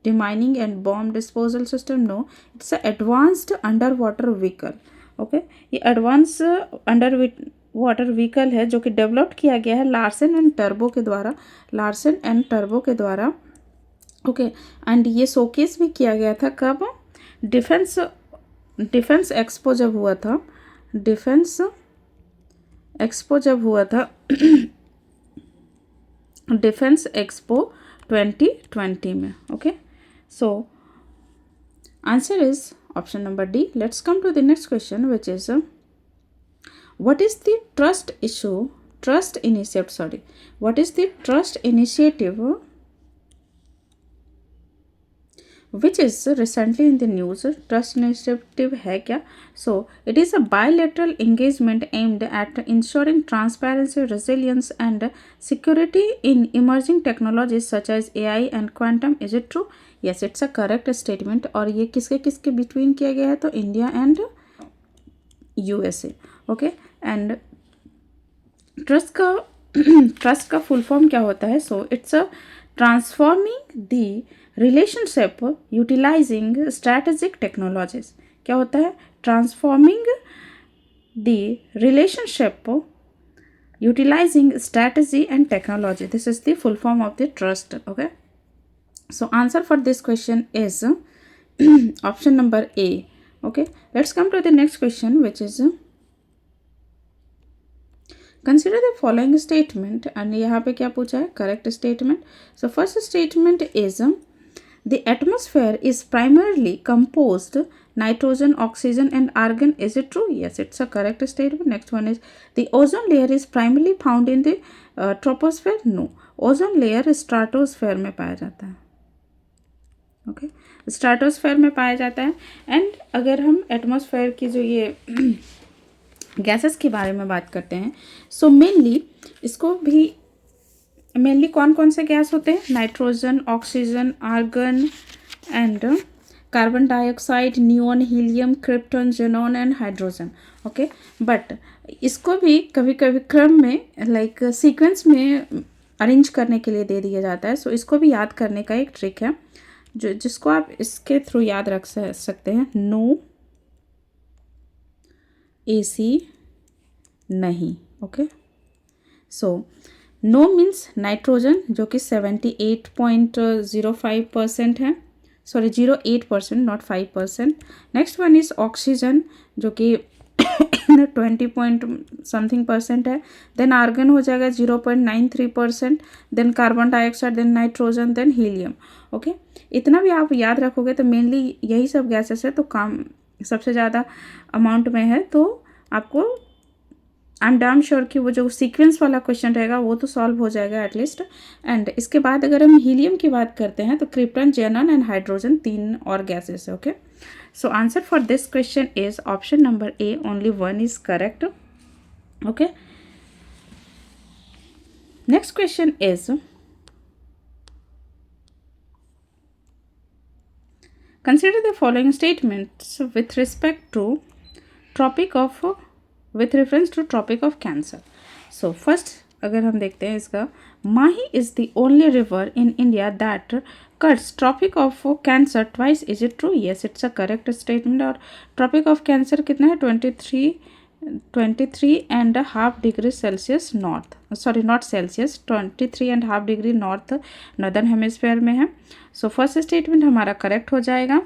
Speaker 1: demining and bomb disposal system. No. It's a advanced under water vehicle. Okay, ये advance under water vehicle है जो कि develop किया गया है Larsen and turbo के द्वारा. Okay, and ये शोकेस भी किया गया था कब? डिफेंस एक्सपो जब हुआ था. डिफेंस एक्सपो 2020 में. Okay, so answer is option number D. Let's come to the next question which is what is the trust initiative which is recently in the news. TRUST initiative है क्या? So it is a bilateral engagement aimed at ensuring transparency, resilience and security in emerging technologies such as AI and quantum. Is it true? Yes, it's a correct statement. और ये किसके किसके between किया गया है? तो India and USA। Okay, and TRUST का full form क्या होता है? So it's a transforming the relationship utilising strategic technologies. क्या होता है? Transforming the relationship utilising strategy and technology. This is the full form of the TRUST. Okay, so answer for this question is option number A. Okay, let's come to the next question, which is consider the following statement। and यहाँ पे क्या पूछा है? correct statement। so first statement is the atmosphere is primarily composed nitrogen, oxygen and argon। is it true? yes, it's a correct statement। next one is the ozone layer is primarily found in the troposphere। no, ozone layer stratosphere में पाया जाता है। Okay, stratosphere में पाया जाता है। And अगर हम एटमॉस्फेयर की जो ये गैसेस के बारे में बात करते हैं, सो मेनली इसको भी मेनली कौन कौन से गैस होते हैं? Nitrogen, oxygen, argon and carbon dioxide, neon, helium, krypton, xenon and hydrogen. Okay, but इसको भी कभी कभी क्रम में लाइक सीक्वेंस में अरेंज करने के लिए दे दिया जाता है। सो इसको भी याद करने का एक ट्रिक है जिसको आप इसके थ्रू याद रख सकते हैं। नो AC नहीं। Okay, so no means nitrogen जो कि 78.05% है, sorry 08%, not 5%। Next one is oxygen जो कि 20 है। देन आर्गन हो जाएगा 0.93%। Then carbon dioxide, then nitrogen, then helium. Okay, इतना भी आप याद रखोगे तो मेनली यही सब गैसेस है, तो काम सबसे ज़्यादा अमाउंट में है। तो आपको आई एम डैम श्योर कि वो जो सीक्वेंस वाला क्वेश्चन रहेगा वो तो सॉल्व हो जाएगा एटलीस्ट। एंड इसके बाद अगर हम हीलियम की बात करते हैं तो क्रिप्टन, जेनॉन एंड हाइड्रोजन 3 और गैसेस है। Okay, so answer for this question is option number A, only one is correct। okay, next question is consider the following statements with reference to tropic of cancer। so first अगर हम देखते हैं इसका, Mahi is the only river in India that cuts tropic of cancer twice. Is it true? Yes, it's a correct statement. और tropic of cancer कितना है? 23.5 degree Celsius north, sorry not Celsius, 23.5 degree north northern hemisphere में है। So first statement हमारा correct हो जाएगा।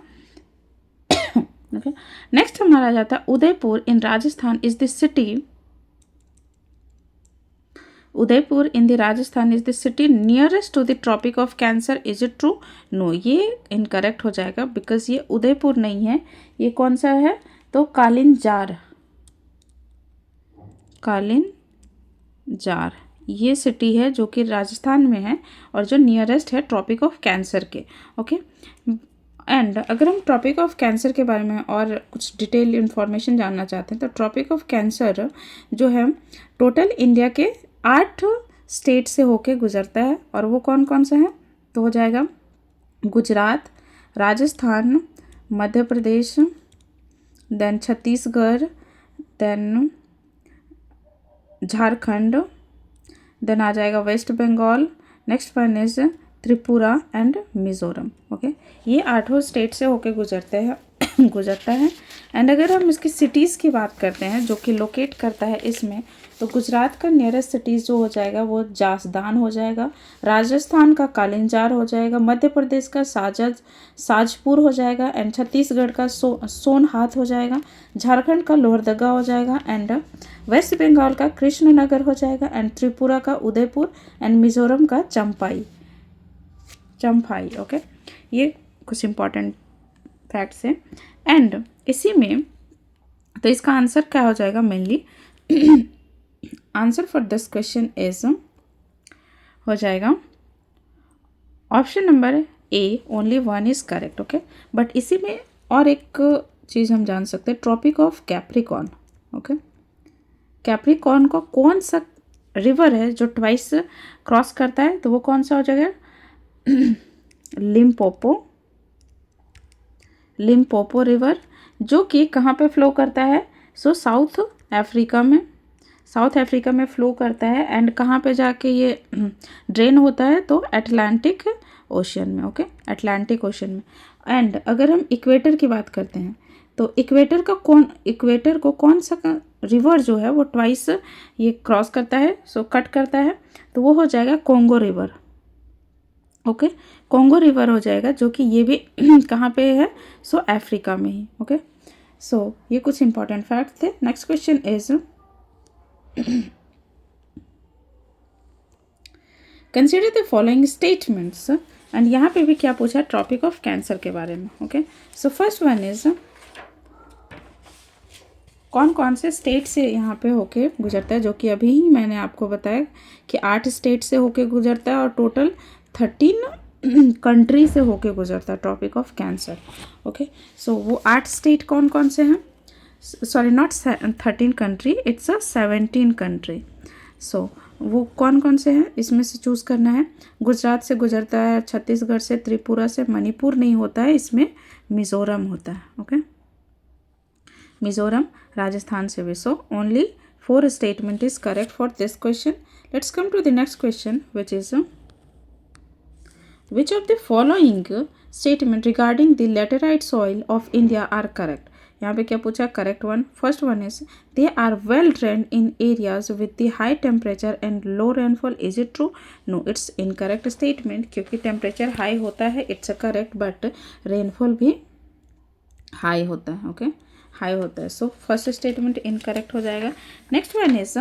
Speaker 1: Okay, next हमारा आ जाता है Udaipur in Rajasthan is the city. Udaipur in the Rajasthan is the city nearest to the tropic of Cancer. Is it true? No, ये इनकरेक्ट हो जाएगा बिकॉज ये उदयपुर नहीं है। ये कौन सा है? तो कालिंजार ये सिटी है जो कि राजस्थान में है और जो नियरेस्ट है ट्रॉपिक ऑफ कैंसर के। ओके, एंड अगर हम ट्रॉपिक ऑफ कैंसर के बारे में और कुछ डिटेल इन्फॉर्मेशन जानना चाहते हैं तो ट्रॉपिक ऑफ कैंसर जो है टोटल इंडिया के 8 स्टेट से होके गुजरता है। और वो कौन कौन सा है? तो हो जाएगा Gujarat, Rajasthan, Madhya Pradesh, then Chhattisgarh, then Jharkhand, then आ जाएगा West Bengal, next one is Tripura and Mizoram. Okay, ये 8 स्टेट से होके गुजरता है। एंड अगर हम इसकी सिटीज़ की बात करते हैं जो कि लोकेट करता है इसमें, तो गुजरात का नियरेस्ट सिटीज़ जो हो जाएगा वो जासदान हो जाएगा, राजस्थान का कालिंजार हो जाएगा, मध्य प्रदेश का साजपुर हो जाएगा, एंड छत्तीसगढ़ का सोनहाथ हो जाएगा, झारखंड का लोहरदगा हो जाएगा, एंड वेस्ट बंगाल का कृष्णनगर हो जाएगा, एंड त्रिपुरा का उदयपुर, एंड मिज़ोरम का चंफाई। ओके, ये कुछ इंपॉर्टेंट फैक्ट्स हैं। एंड इसी में तो इसका आंसर क्या हो जाएगा? Mainly answer for this question is हो जाएगा option number A, only one is correct. Okay, but इसी में और एक चीज़ हम जान सकते हैं, tropic of Capricorn. Okay, Capricorn का कौन सा रिवर है जो ट्वाइस क्रॉस करता है, तो वो कौन सा हो जाएगा, लिम्पोपो रिवर, जो कि कहाँ पे फ्लो करता है, सो साउथ अफ्रीका में फ्लो करता है. एंड कहाँ पे जाके ये ड्रेन होता है, तो अटलांटिक ओशियन में. ओके, अटलांटिक ओशियन में. एंड अगर हम इक्वेटर की बात करते हैं, तो इक्वेटर को कौन सा रिवर जो है वो ट्वाइस ये क्रॉस करता है, सो कट करता है, तो वो हो जाएगा Congo river. Okay, Congo river हो जाएगा, जो कि ये भी कहाँ पे है, सो अफ्रीका में ही. ओके, सो ये कुछ इंपॉर्टेंट फैक्ट थे. Next question is consider the following statements. And यहाँ पे भी क्या पूछा, ट्रॉपिक ऑफ कैंसर के बारे में. Okay, so first one is कौन से स्टेट से यहाँ पे होके गुजरता है, जो कि अभी ही मैंने आपको बताया कि 8 स्टेट से होके गुजरता है और टोटल 13 कंट्री से होके गुजरता है tropic of cancer. Okay, so वो 8 स्टेट कौन से हैं, sorry not 13 country, it's a 17 country. So वो कौन से हैं, इसमें से चूज़ करना है. गुजरात से गुजरता है, छत्तीसगढ़ से, त्रिपुरा से, मणिपुर नहीं होता है, इसमें मिज़ोरम होता है. ओके, मिज़ोरम, राजस्थान से भी. So only 4 statement is correct for this question. Let's come to the next question, which is which of the following statement regarding the laterite soil of India are correct. यहाँ पे क्या पूछा, correct one. First one is they are well drained in areas with the high temperature and low rainfall. Is it true? No, it's incorrect statement, क्योंकि temperature high होता है, it's a correct, but rainfall भी high होता है. Okay, high होता है. So first statement incorrect हो जाएगा. Next one is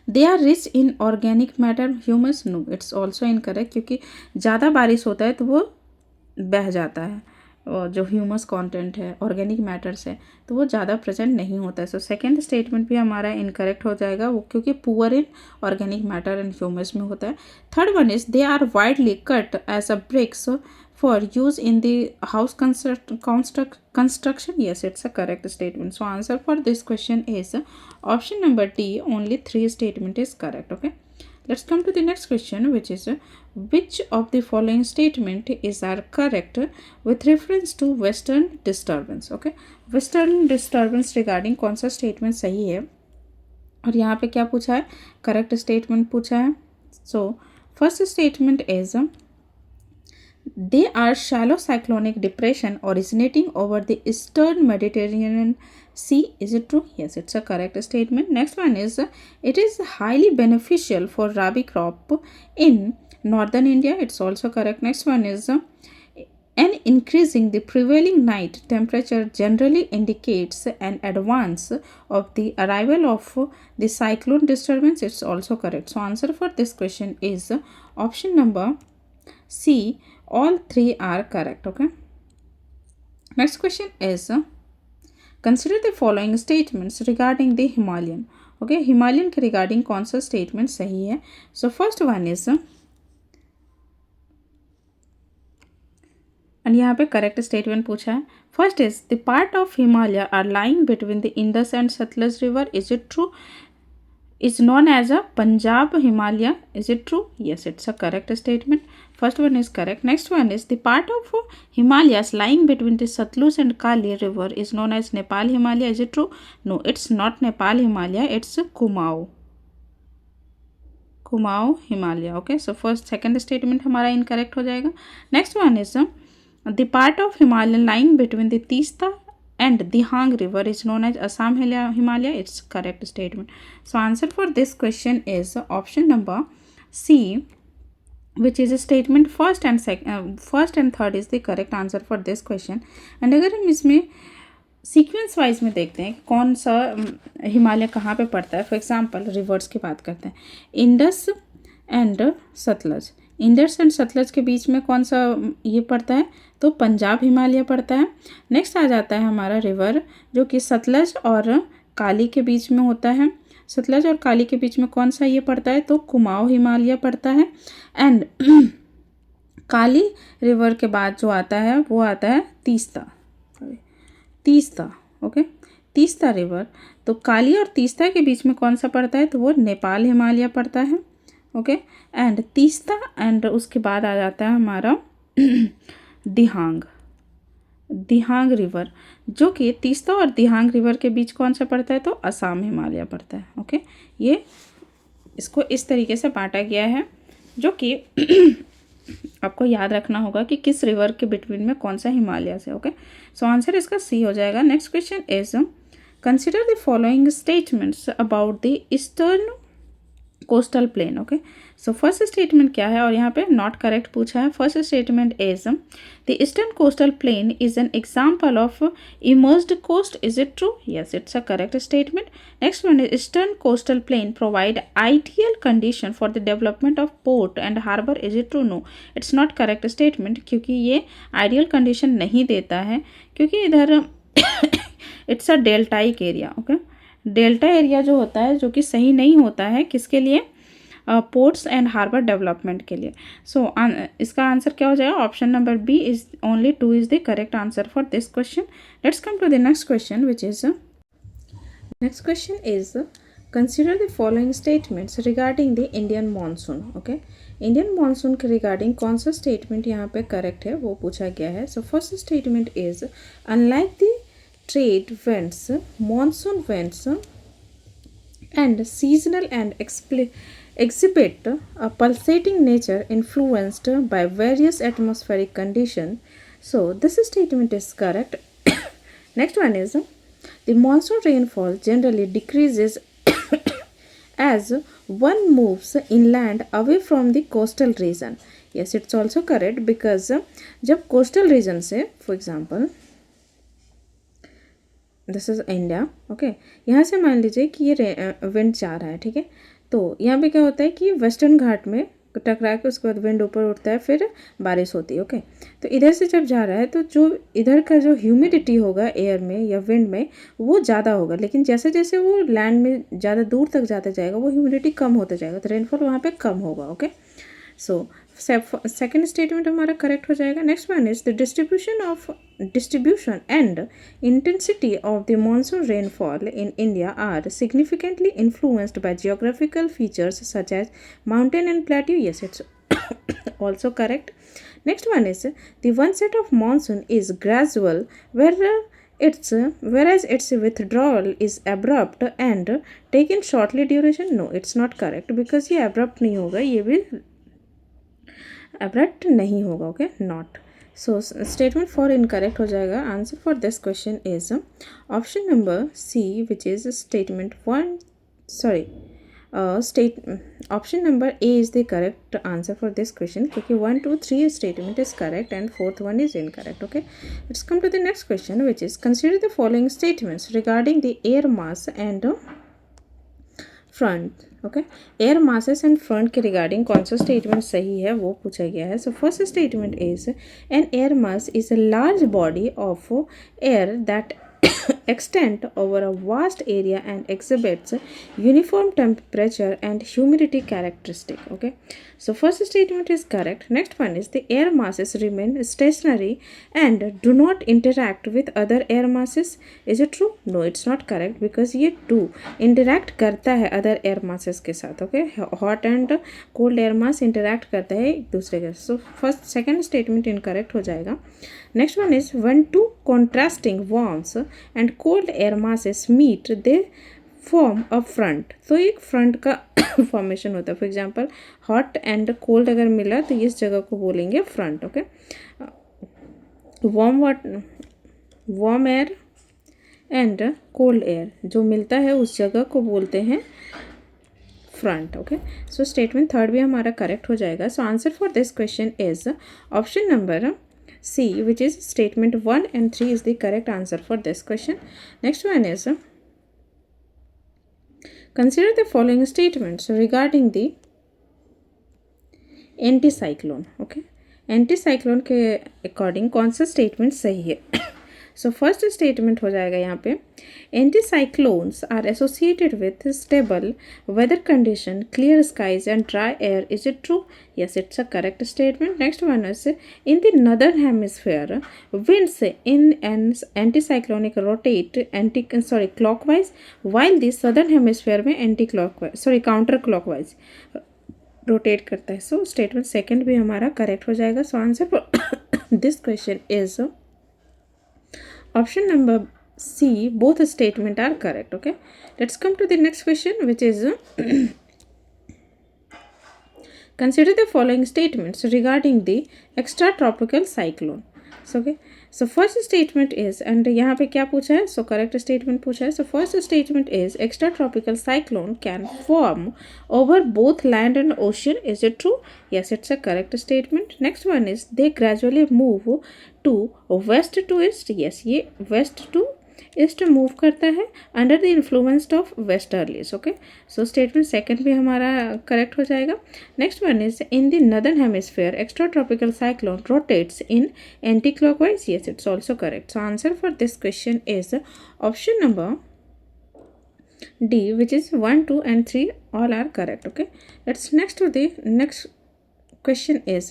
Speaker 1: they are rich in organic matter humus. No, it's also incorrect, क्योंकि ज़्यादा बारिश होता है तो वो बह जाता है, और जो ह्यूमस कंटेंट है ऑर्गेनिक मैटर से, तो वो ज़्यादा प्रेजेंट नहीं होता है. सो सेकेंड स्टेटमेंट भी हमारा इनकरेक्ट हो जाएगा, वो क्योंकि poor in organic matter and humus में होता है. Third one is they are widely cut as a bricks for use in the house construction. Yes, it's a correct statement. So answer for this question is option number D, only 3 statement is correct. Okay, let's come to the next question, which is which of the following statement is are correct with reference to western disturbance. Okay, western disturbance regarding कौन सा statement सही है, और यहाँ पे क्या पूछा है, correct statement पूछा है. So first statement is they are shallow cyclonic depression originating over the eastern Mediterranean Sea. Is it true? Yes, it's a correct statement. Next one is it is highly beneficial for rabi crop in northern India. It's also correct. Next one is an increasing the prevailing night temperature generally indicates an advance of the arrival of the cyclone disturbance. It's also correct. So answer for this question is option number C. All 3 are correct. Okay, next question is consider the following statements regarding the Himalayan. Okay, Himalayan के regarding कौन सा statement सही है. So first one is and यहाँ पे correct statement पूछा है. First is the part of Himalaya are lying between the Indus and Satluj river. Is it true? Is known as a Punjab Himalaya. Is it true? Yes, it's a correct statement. First one is correct. Next one is the part of Himalayas lying between the Satluj and Kali river is known as Nepal Himalaya. Is it true? No, it's not Nepal Himalaya. It's Kumaon Himalaya. Okay, so second statement हमारा incorrect हो जाएगा. Next one is the part of Himalaya lying between the Teesta and Dihang river is known as Assam Himalaya. It's correct statement. So answer for this question is option number C, which is a statement first and third is the correct answer for this question. And अगर हम इसमें sequence wise में देखते हैं कि कौन सा हिमालय कहाँ पे पड़ता है, फॉर एग्जांपल रिवर्स की बात करते हैं, Indus and Sutlej. Indus and Sutlej के बीच में कौन सा ये पड़ता है, तो पंजाब हिमालय पड़ता है. नेक्स्ट आ जाता है हमारा रिवर जो कि सतलज और काली के बीच में होता है. सतलज और काली के बीच में कौन सा ये पड़ता है, तो कुमाऊं हिमालय पड़ता है। एंड काली रिवर के बाद जो आता है वो आता है तीस्ता, तीस्ता, ओके, तीस्ता रिवर। तो काली और तीस्ता के बीच में कौन सा पड़ता है, तो वो नेपाल हिमालय पड़ता है, ओके। एंड तीस्ता एंड उसके बाद आ जाता है हमारा दिहांग, दिहांग रिवर, जो कि तीस्ता और दिहांग रिवर के बीच कौन सा पड़ता है, तो असम हिमालय पड़ता है, ओके। ये इसको इस तरीके से बांटा गया है, जो कि आपको याद रखना होगा कि किस रिवर के बिटवीन में कौन सा हिमालय है, ओके। सो आंसर इसका सी हो जाएगा। Next question is consider the following statements about the eastern coastal plain, okay. So first statement क्या है, और यहाँ पे नॉट करेक्ट पूछा है। First statement is the eastern coastal plain is an example of immersed coast, is it true? Yes, it's a correct statement. Next one is eastern coastal plain provide ideal condition for the development of port and harbour, is it true? No, it's not correct statement, क्योंकि ये ideal condition नहीं देता है, क्योंकि इधर it's a deltaic area, okay. Delta area जो होता है, जो कि सही नहीं होता है किसके लिए, पोर्ट्स एंड हार्बर डेवलपमेंट के लिए। सो इसका आंसर क्या हो जाएगा, option number B is only 2 is the correct answer for this question. Let's come to the next question which is next question is consider the following statements regarding the Indian monsoon, okay. Indian monsoon के regarding कौन सा statement यहाँ पे correct है वो पूछा गया है। So first statement is unlike the trade winds, monsoon winds and seasonal and exhibit a pulsating nature influenced by various atmospheric conditions. So this statement is correct. Next one is the monsoon rainfall generally decreases as one moves inland away from the coastal region. Yes, it's also correct because जब coastal region से for example this is India, okay, यहाँ से मान लीजिए कि ये wind जा रहा है, ठीक है। तो यहाँ पे क्या होता है कि वेस्टर्न घाट में टकरा के उसके बाद विंड ऊपर उठता है, फिर बारिश होती है, ओके। तो इधर से जब जा रहा है तो जो इधर का जो ह्यूमिडिटी होगा एयर में या विंड में वो ज़्यादा होगा, लेकिन जैसे जैसे वो लैंड में ज़्यादा दूर तक जाता जाएगा वो ह्यूमिडिटी कम होता जाएगा, तो रेनफॉल वहाँ पे कम होगा, ओके। सो सेकेंड स्टेटमेंट हमारा करेक्ट हो जाएगा। Next one is the distribution and intensity of the monsoon rainfall in India are significantly influenced by geographical features such as mountain and plateau. Yes, it's also correct. Next one is the onset of monsoon is gradual, whereas its withdrawal is abrupt and taken shortly duration. No, it's not correct because ये abrupt नहीं होगा, ये भी abrupt नहीं होगा, okay, not. So statement 4 incorrect हो जाएगा। Answer for this question is option number C which is statement 1, sorry option number A is the correct answer for this question, क्योंकि 1, 2, 3 statement is correct and 4th one is incorrect, okay. Let's come to the next question which is consider the following statements regarding the air mass and front, okay. Air masses and front के regarding कौन सा statement सही है वो पूछा गया है। So first statement is an air mass is a large body of air that extend over a vast area and exhibits uniform temperature and humidity characteristic, okay. So first statement is correct. Next one is the air masses remain stationary and do not interact with other air masses, is it true? No, it's not correct because ये do interact करता है other air masses के साथ, okay. hot and cold air mass interact करता है एक दूसरे के साथ। So second statement incorrect हो जाएगा। Next one is when two contrasting warms and cold air masses meet they form a front। तो एक front का फॉर्मेशन होता है। For example hot and cold अगर मिला तो इस जगह को बोलेंगे front, okay. Warm air and cold air जो मिलता है उस जगह को बोलते हैं फ्रंट, ओके। सो स्टेटमेंट 3 भी हमारा करेक्ट हो जाएगा। So answer for this question is option number C, which is statement 1 and 3 is the correct answer for this question. Next one is consider the following statements regarding the anticyclone, okay. Anticyclone के according कौन सा statement सही है। So first statement हो जाएगा यहाँ पे, anti cyclones are associated with stable weather condition, clear skies and dry air. Is it true? Yes, it's a correct statement. Next one is, in the northern hemisphere, winds in an anticyclonic rotate clockwise, while the southern hemisphere में counterclockwise rotate करता है. So statement second भी हमारा correct हो जाएगा. So answer for this question is option number C. Both statement are correct. Okay, let's come to the next question which is, consider the following statements regarding the extratropical cyclone. So first statement is, and यहाँ पे क्या पूछा है? So correct statement पूछा है. So first statement is, extratropical cyclone can form over both land and ocean. Is it true? Yes, it's a correct statement. Next one is, they gradually move to west to east. Yes, ये west to east move करता है under the influence of westerlies. Okay, so statement second भी हमारा correct हो जाएगा. Next one is, in the northern hemisphere extra tropical cyclone rotates in anti clockwise. Yes, it's also correct. So answer for this question is option number D, which is 1, 2 and 3 all are correct. Okay, let's next to the next question is,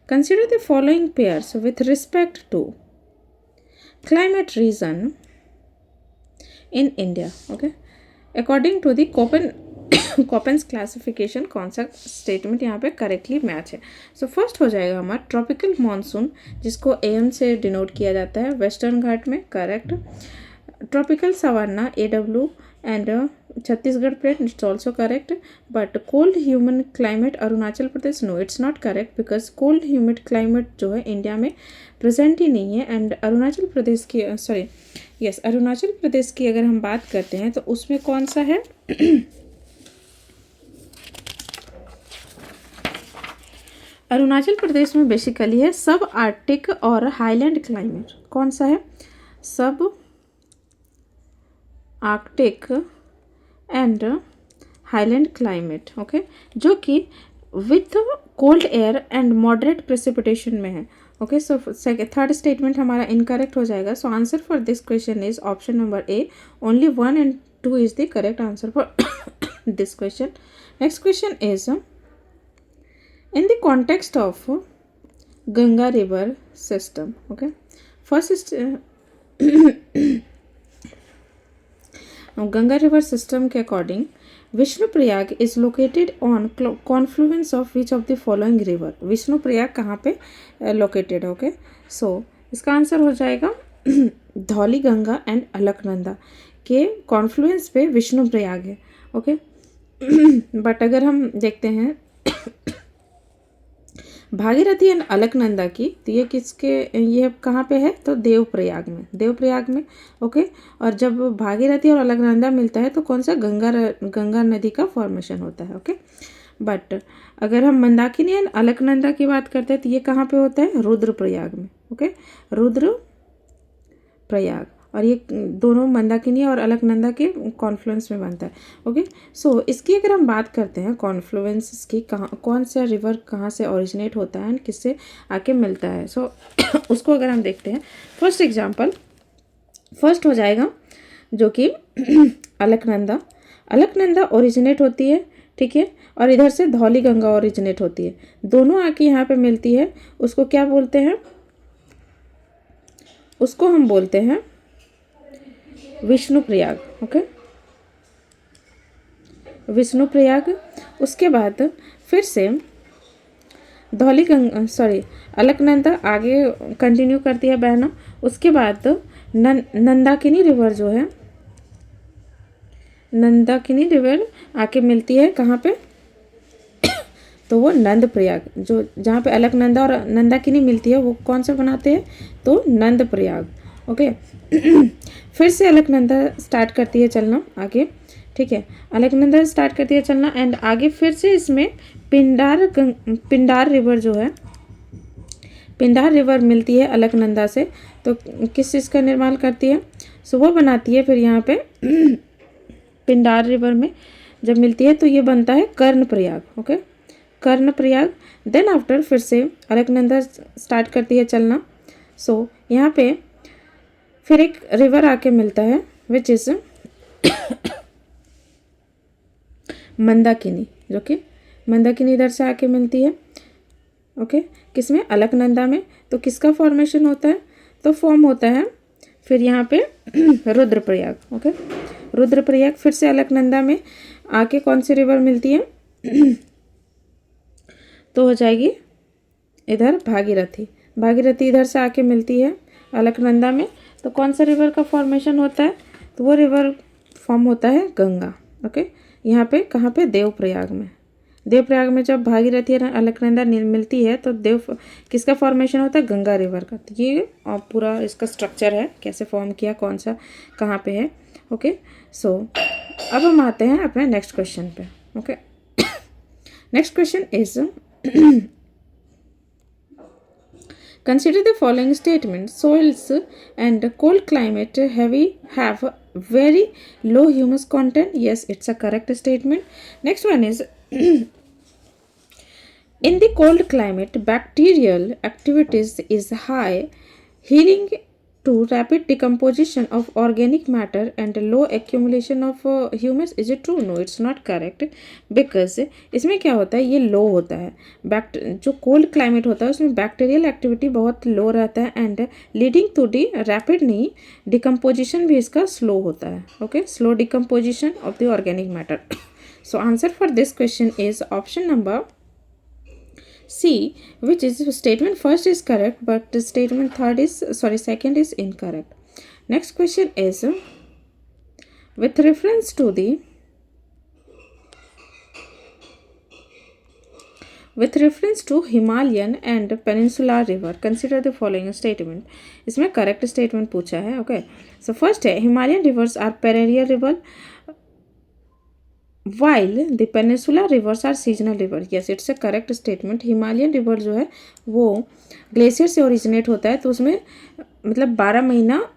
Speaker 1: consider the following pairs with respect to climate region in India. Okay, according to the Köppen's classification, कौन सा statement यहाँ पे correctly match है? So first हो जाएगा हमारा tropical monsoon, जिसको AM से डिनोट किया जाता है वेस्टर्न घाट में. Correct. Tropical savanna AW and Chhattisgarh plate, it's also correct. But cold human climate Arunachal Pradesh, no it's not correct, because cold humid climate जो है इंडिया में प्रेजेंट ही नहीं है. एंड अरुणाचल प्रदेश की अरुणाचल प्रदेश की अगर हम बात करते हैं तो उसमें कौन सा है? अरुणाचल प्रदेश में बेसिकली है सब आर्कटिक और हाईलैंड क्लाइमेट. कौन सा है? सब arctic and highland climate. Okay, जो कि with cold air and moderate precipitation में है. ओके, सो थर्ड स्टेटमेंट हमारा इनकरेक्ट हो जाएगा. So answer for this question is option number A. Only 1 and 2 is the correct answer for this question. Next question is, in the context of Ganga river system. Okay, first Ganga river system के according Vishnuprayag is located on confluence of which of the following river. Vishnuprayag कहाँ पे located है? Okay, so इसका answer हो जाएगा Dhauli Ganga and Alaknanda के Confluence पे विष्णुप्रयाग है. ओके, बट अगर हम देखते हैं भागीरथी एंड अलकनंदा की, तो ये कहाँ पे है? तो देवप्रयाग में. ओके, और जब भागीरथी और अलकनंदा मिलता है तो कौन सा? गंगा नदी का फॉर्मेशन होता है. ओके, बट अगर हम मंदाकिनी एंड अलकनंदा की बात करते हैं तो ये कहाँ पे होता है? रुद्रप्रयाग में. ओके, रुद्रप्रयाग, और ये दोनों मंदाकिनी और अलकनंदा के कॉन्फ्लुएंस में बनता है. ओके, सो इसकी अगर हम बात करते हैं कॉन्फ्लुएंस की, कौन सा रिवर कहाँ से ओरिजिनेट होता है एंड किससे आके मिलता है, सो उसको अगर हम देखते हैं, फर्स्ट हो जाएगा जो कि अलकनंदा ओरिजिनेट होती है. ठीक है, और इधर से धौली गंगा ओरिजिनेट होती है. दोनों आके यहाँ पे मिलती है. उसको क्या बोलते हैं? उसको हम बोलते हैं विष्णुप्रयाग. ओके, विष्णुप्रयाग. उसके बाद फिर से अलकनंदा आगे कंटिन्यू करती है बहना. उसके बाद नंदाकिनी रिवर जो है, नंदाकिनी रिवर आके मिलती है कहाँ पे? तो वो नंद प्रयाग, जो जहाँ पे अलकनंदा और नंदाकिनी मिलती है वो कौन सा बनाते हैं? तो नंद प्रयाग. ओके, फिर से अलकनंदा स्टार्ट करती है चलना आगे. ठीक है, अलकनंदा स्टार्ट करती है चलना एंड आगे फिर से इसमें पिंडार रिवर जो है, पिंडार रिवर मिलती है अलकनंदा से. तो किस चीज़ का निर्माण करती है? सो वो बनाती है फिर यहाँ पे पिंडार रिवर में जब मिलती है तो ये बनता है Karnaprayag. Okay, Karnaprayag. Then after फिर से अलकनंदा स्टार्ट करती है चलना. सो यहाँ पे फिर एक रिवर आके मिलता है विच इज़ मंदाकिनी, जो कि मंदाकिनी इधर से आके मिलती है। ओके, किसमें? अलकनंदा में। तो किसका फॉर्मेशन होता है? तो फॉर्म होता है फिर यहाँ पे रुद्रप्रयाग। ओके, रुद्रप्रयाग फिर से अलकनंदा में आके कौन सी रिवर मिलती है? तो हो जाएगी इधर भागीरथी। भागीरथी इधर से आके मिलती है अलकनंदा में। तो कौन सा रिवर का फॉर्मेशन होता है? तो वो रिवर फॉर्म होता है गंगा। ओके, यहाँ पे कहाँ पे? देवप्रयाग में। देवप्रयाग में जब भागीरथी और अलकनंदा मिलती है तो किसका फॉर्मेशन होता है? गंगा रिवर का। तो ये पूरा इसका स्ट्रक्चर है, कैसे फॉर्म किया, कौन सा कहाँ पे है। ओके, सो अब हम आते हैं अपने नेक्स्ट क्वेश्चन पे। Okay, next question is consider the following statement. Soils and cold climate have very low humus content. Yes, it's a correct statement. Next one is in the cold climate, bacterial activities is high, healing to rapid decomposition of organic matter and low accumulation of humus. Is it true? No, it's not correct, because इसमें क्या होता है? ये लो होता है। जो cold climate होता है उसमें बैक्टीरियल एक्टिविटी बहुत लो रहता है and leading to the rapid नहीं, डिकम्पोजिशन भी इसका स्लो होता है। Okay, slow decomposition of the organic matter. So answer for this question is option number C, which is statement first is correct, but the statement second is incorrect. Next question is with reference to Himalayan and Peninsular River, consider the following statement. इसमें correct statement पूछा है। Okay, so first है Himalayan rivers are perennial river while the peninsular rivers are seasonal river. Yes, it's a correct statement. Himalayan river जो है वो glacier से originate होता है, तो उसमें मतलब 12 महीना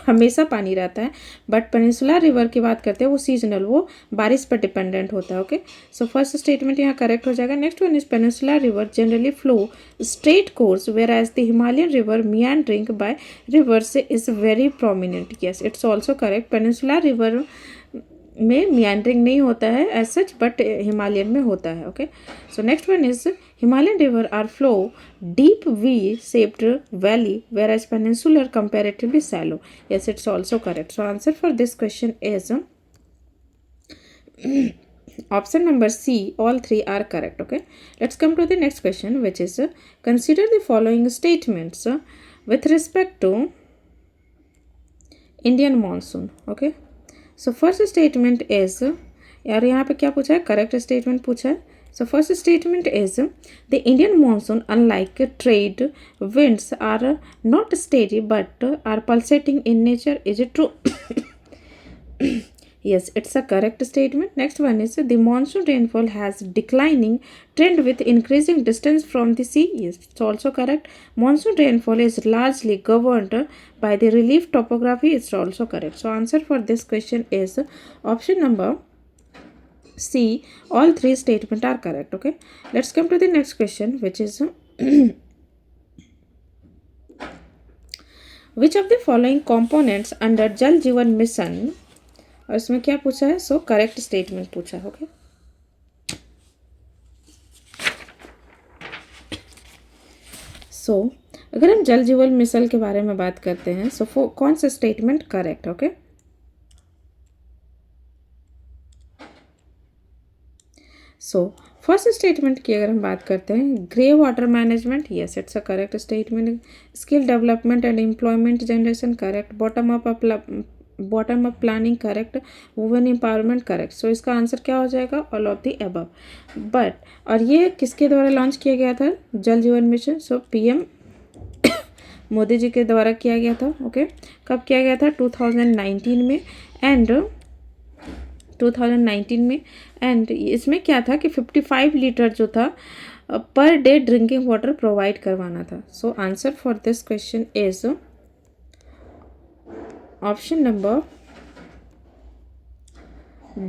Speaker 1: हमेशा पानी रहता है। बट पेनिनसुलर रिवर की बात करते हैं वो सीजनल, वो बारिश पर डिपेंडेंट होता है। ओके, सो फर्स्ट स्टेटमेंट यहाँ करेक्ट हो जाएगा। Next one is peninsular river generally flow straight course whereas the Himalayan river meandering by rivers is very prominent. Yes, it's also correct. Peninsular river में meandering नहीं होता है as such, but Himalayan में होता है। Okay, so next one is Himalayan river are flow deep V shaped valley whereas peninsular comparatively shallow. Yes, it's also correct. So answer for this question is option number C, all three are correct. Okay, let's come to the next question, which is consider the following statements with respect to Indian monsoon. Okay, so first statement is, यार यहाँ पे क्या पूछा है? Correct statement पूछा है। So first statement is the Indian monsoon unlike trade winds are not steady but are pulsating in nature. Is it true? Yes, it's a correct statement. Next one is the monsoon rainfall has declining trend with increasing distance from the sea. Yes, it's also correct. Monsoon rainfall is largely governed by the relief topography. It's also correct. So answer for this question is option number C. All three statements are correct. Okay, let's come to the next question, which is which of the following components under Jal Jeevan Mission, और इसमें क्या पूछा है? So correct statement पूछा है। Okay, सो अगर हम जल जीवन मिशन के बारे में बात करते हैं, सो कौन सा statement correct? Okay, so first statement की अगर हम बात करते हैं, grey water management. Yes, it's a correct statement. Skill development and employment generation correct. Bottom up planning correct. Women empowerment correct. So इसका आंसर क्या हो जाएगा? All of the above. But और ये किसके द्वारा लॉन्च किया गया था? जल जीवन मिशन। सो पीएम मोदी जी के द्वारा किया गया था। ओके, कब किया गया था? 2019 में। एंड 2019 में एंड इसमें क्या था कि 55 लीटर जो था per day drinking water provide करवाना था। सो answer for this question is option number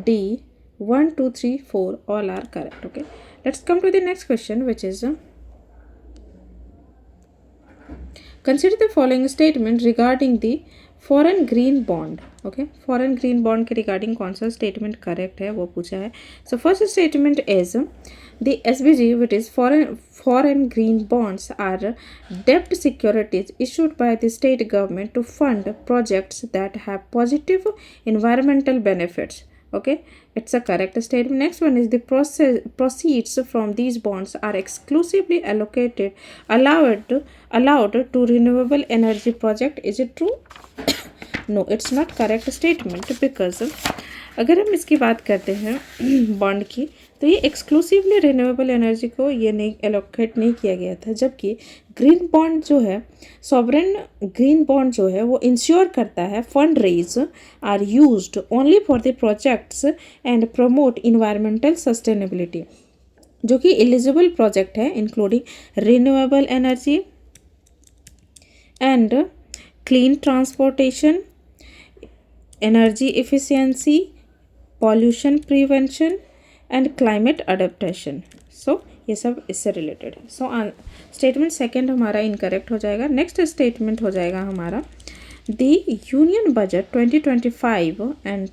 Speaker 1: D, 1, 2, 3, 4 all are correct. Okay, let's come to the next question, which is consider the following statement regarding the foreign green bond. Okay, foreign green bond के regarding कौन सा statement correct है वो पूछा है. So first statement is the SBG, which is foreign green bonds, are debt securities issued by the state government to fund projects that have positive environmental benefits. Okay, it's a correct statement. Next one is the proceeds from these bonds are exclusively allowed to renewable energy project. Is it true? No, it's not correct statement because अगर हम इसकी बात करते हैं bond की, तो ये exclusively renewable energy को ये नहीं एलोकेट नहीं किया गया था, जबकि ग्रीन बॉन्ड जो है, सॉवरेन ग्रीन बॉन्ड जो है वो इंश्योर करता है fund raise are used only for the projects and promote environmental sustainability, जो कि एलिजिबल प्रोजेक्ट है including renewable energy and clean transportation, energy efficiency, pollution prevention and climate adaptation. So ये सब इससे रिलेटेड है. सो स्टेटमेंट सेकंड हमारा incorrect हो जाएगा. नेक्स्ट स्टेटमेंट हो जाएगा हमारा the union budget 2024 and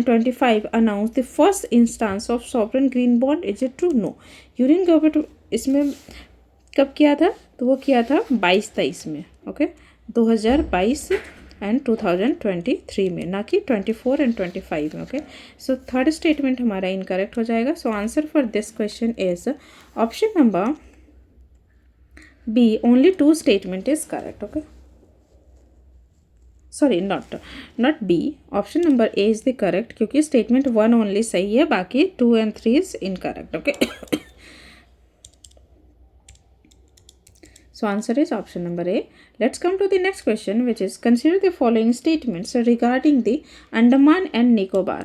Speaker 1: 25 announce the first instance of sovereign green bond. Is it true? No. Union government इसमें कब किया था? तो वो किया था 22-23 में. ओके, 2022 एंड 2023 में, ना कि 24 एंड 25 में. ओके, सो थर्ड स्टेटमेंट हमारा इनकरेक्ट हो जाएगा. So answer for this question is option number B, only 2 statement is correct. Okay, sorry, not B, option number A is the correct, क्योंकि statement 1 only सही है, बाकी 2 and 3 is incorrect. Okay, so answer is option number A. Let's come to the next question, which is consider the following statements regarding the Andaman and Nicobar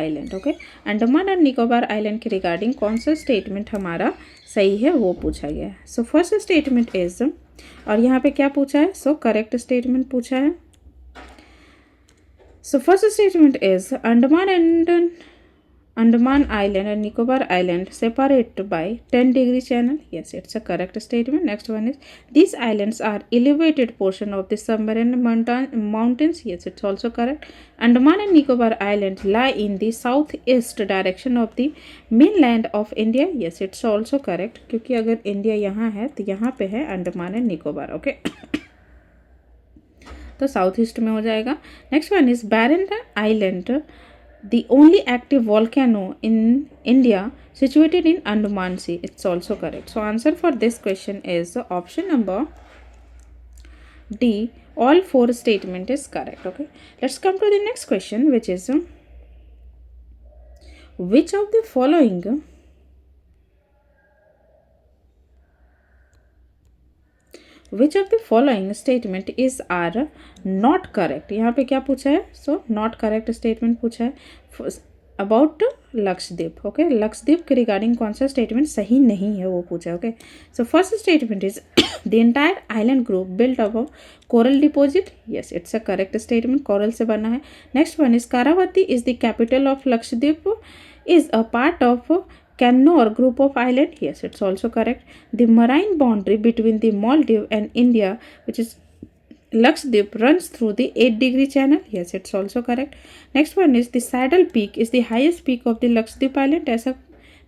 Speaker 1: Island. Okay, Andaman and Nicobar Island के regarding कौन सा statement हमारा सही है वो पूछा गया है. So first statement is, और यहाँ पे क्या पूछा है? So correct statement पूछा है. So first statement is Andaman Island and Nicobar Island separate by 10-degree channel. Yes, it's a correct statement. Next one is these islands are elevated portion of the submarine mountains. Yes, it's also correct. Andaman and Nicobar Islands lie in the southeast direction of the mainland of India. Yes, it's also correct, क्योंकि अगर India यहाँ है तो यहाँ पे है Andaman and Nicobar. Okay, तो south east में हो जाएगा. Next one is barren island, the only active volcano in India situated in Andaman Sea. It's also correct. So answer for this question is option number D. All 4 statement is correct. Okay, let's come to the next question, which is which of the following statement is are not correct. यहाँ पे क्या पूछा है? So not correct statement पूछा है about Lakshadweep. Okay, Lakshadweep के regarding कौन सा स्टेटमेंट सही नहीं है वो पूछा है. Okay, so first statement is the entire island group built up coral deposit. Yes, it's a correct statement, coral से बना है. Next one is Kavaratti is the capital of Lakshadweep, is a part of Kannur group of island. Yes, it's also correct. The marine boundary between the Maldives and India, which is Lakshadweep, runs through the 8-degree channel. Yes, it's also correct. Next one is the Saddle Peak is the highest peak of the Lakshadweep island. ऐसा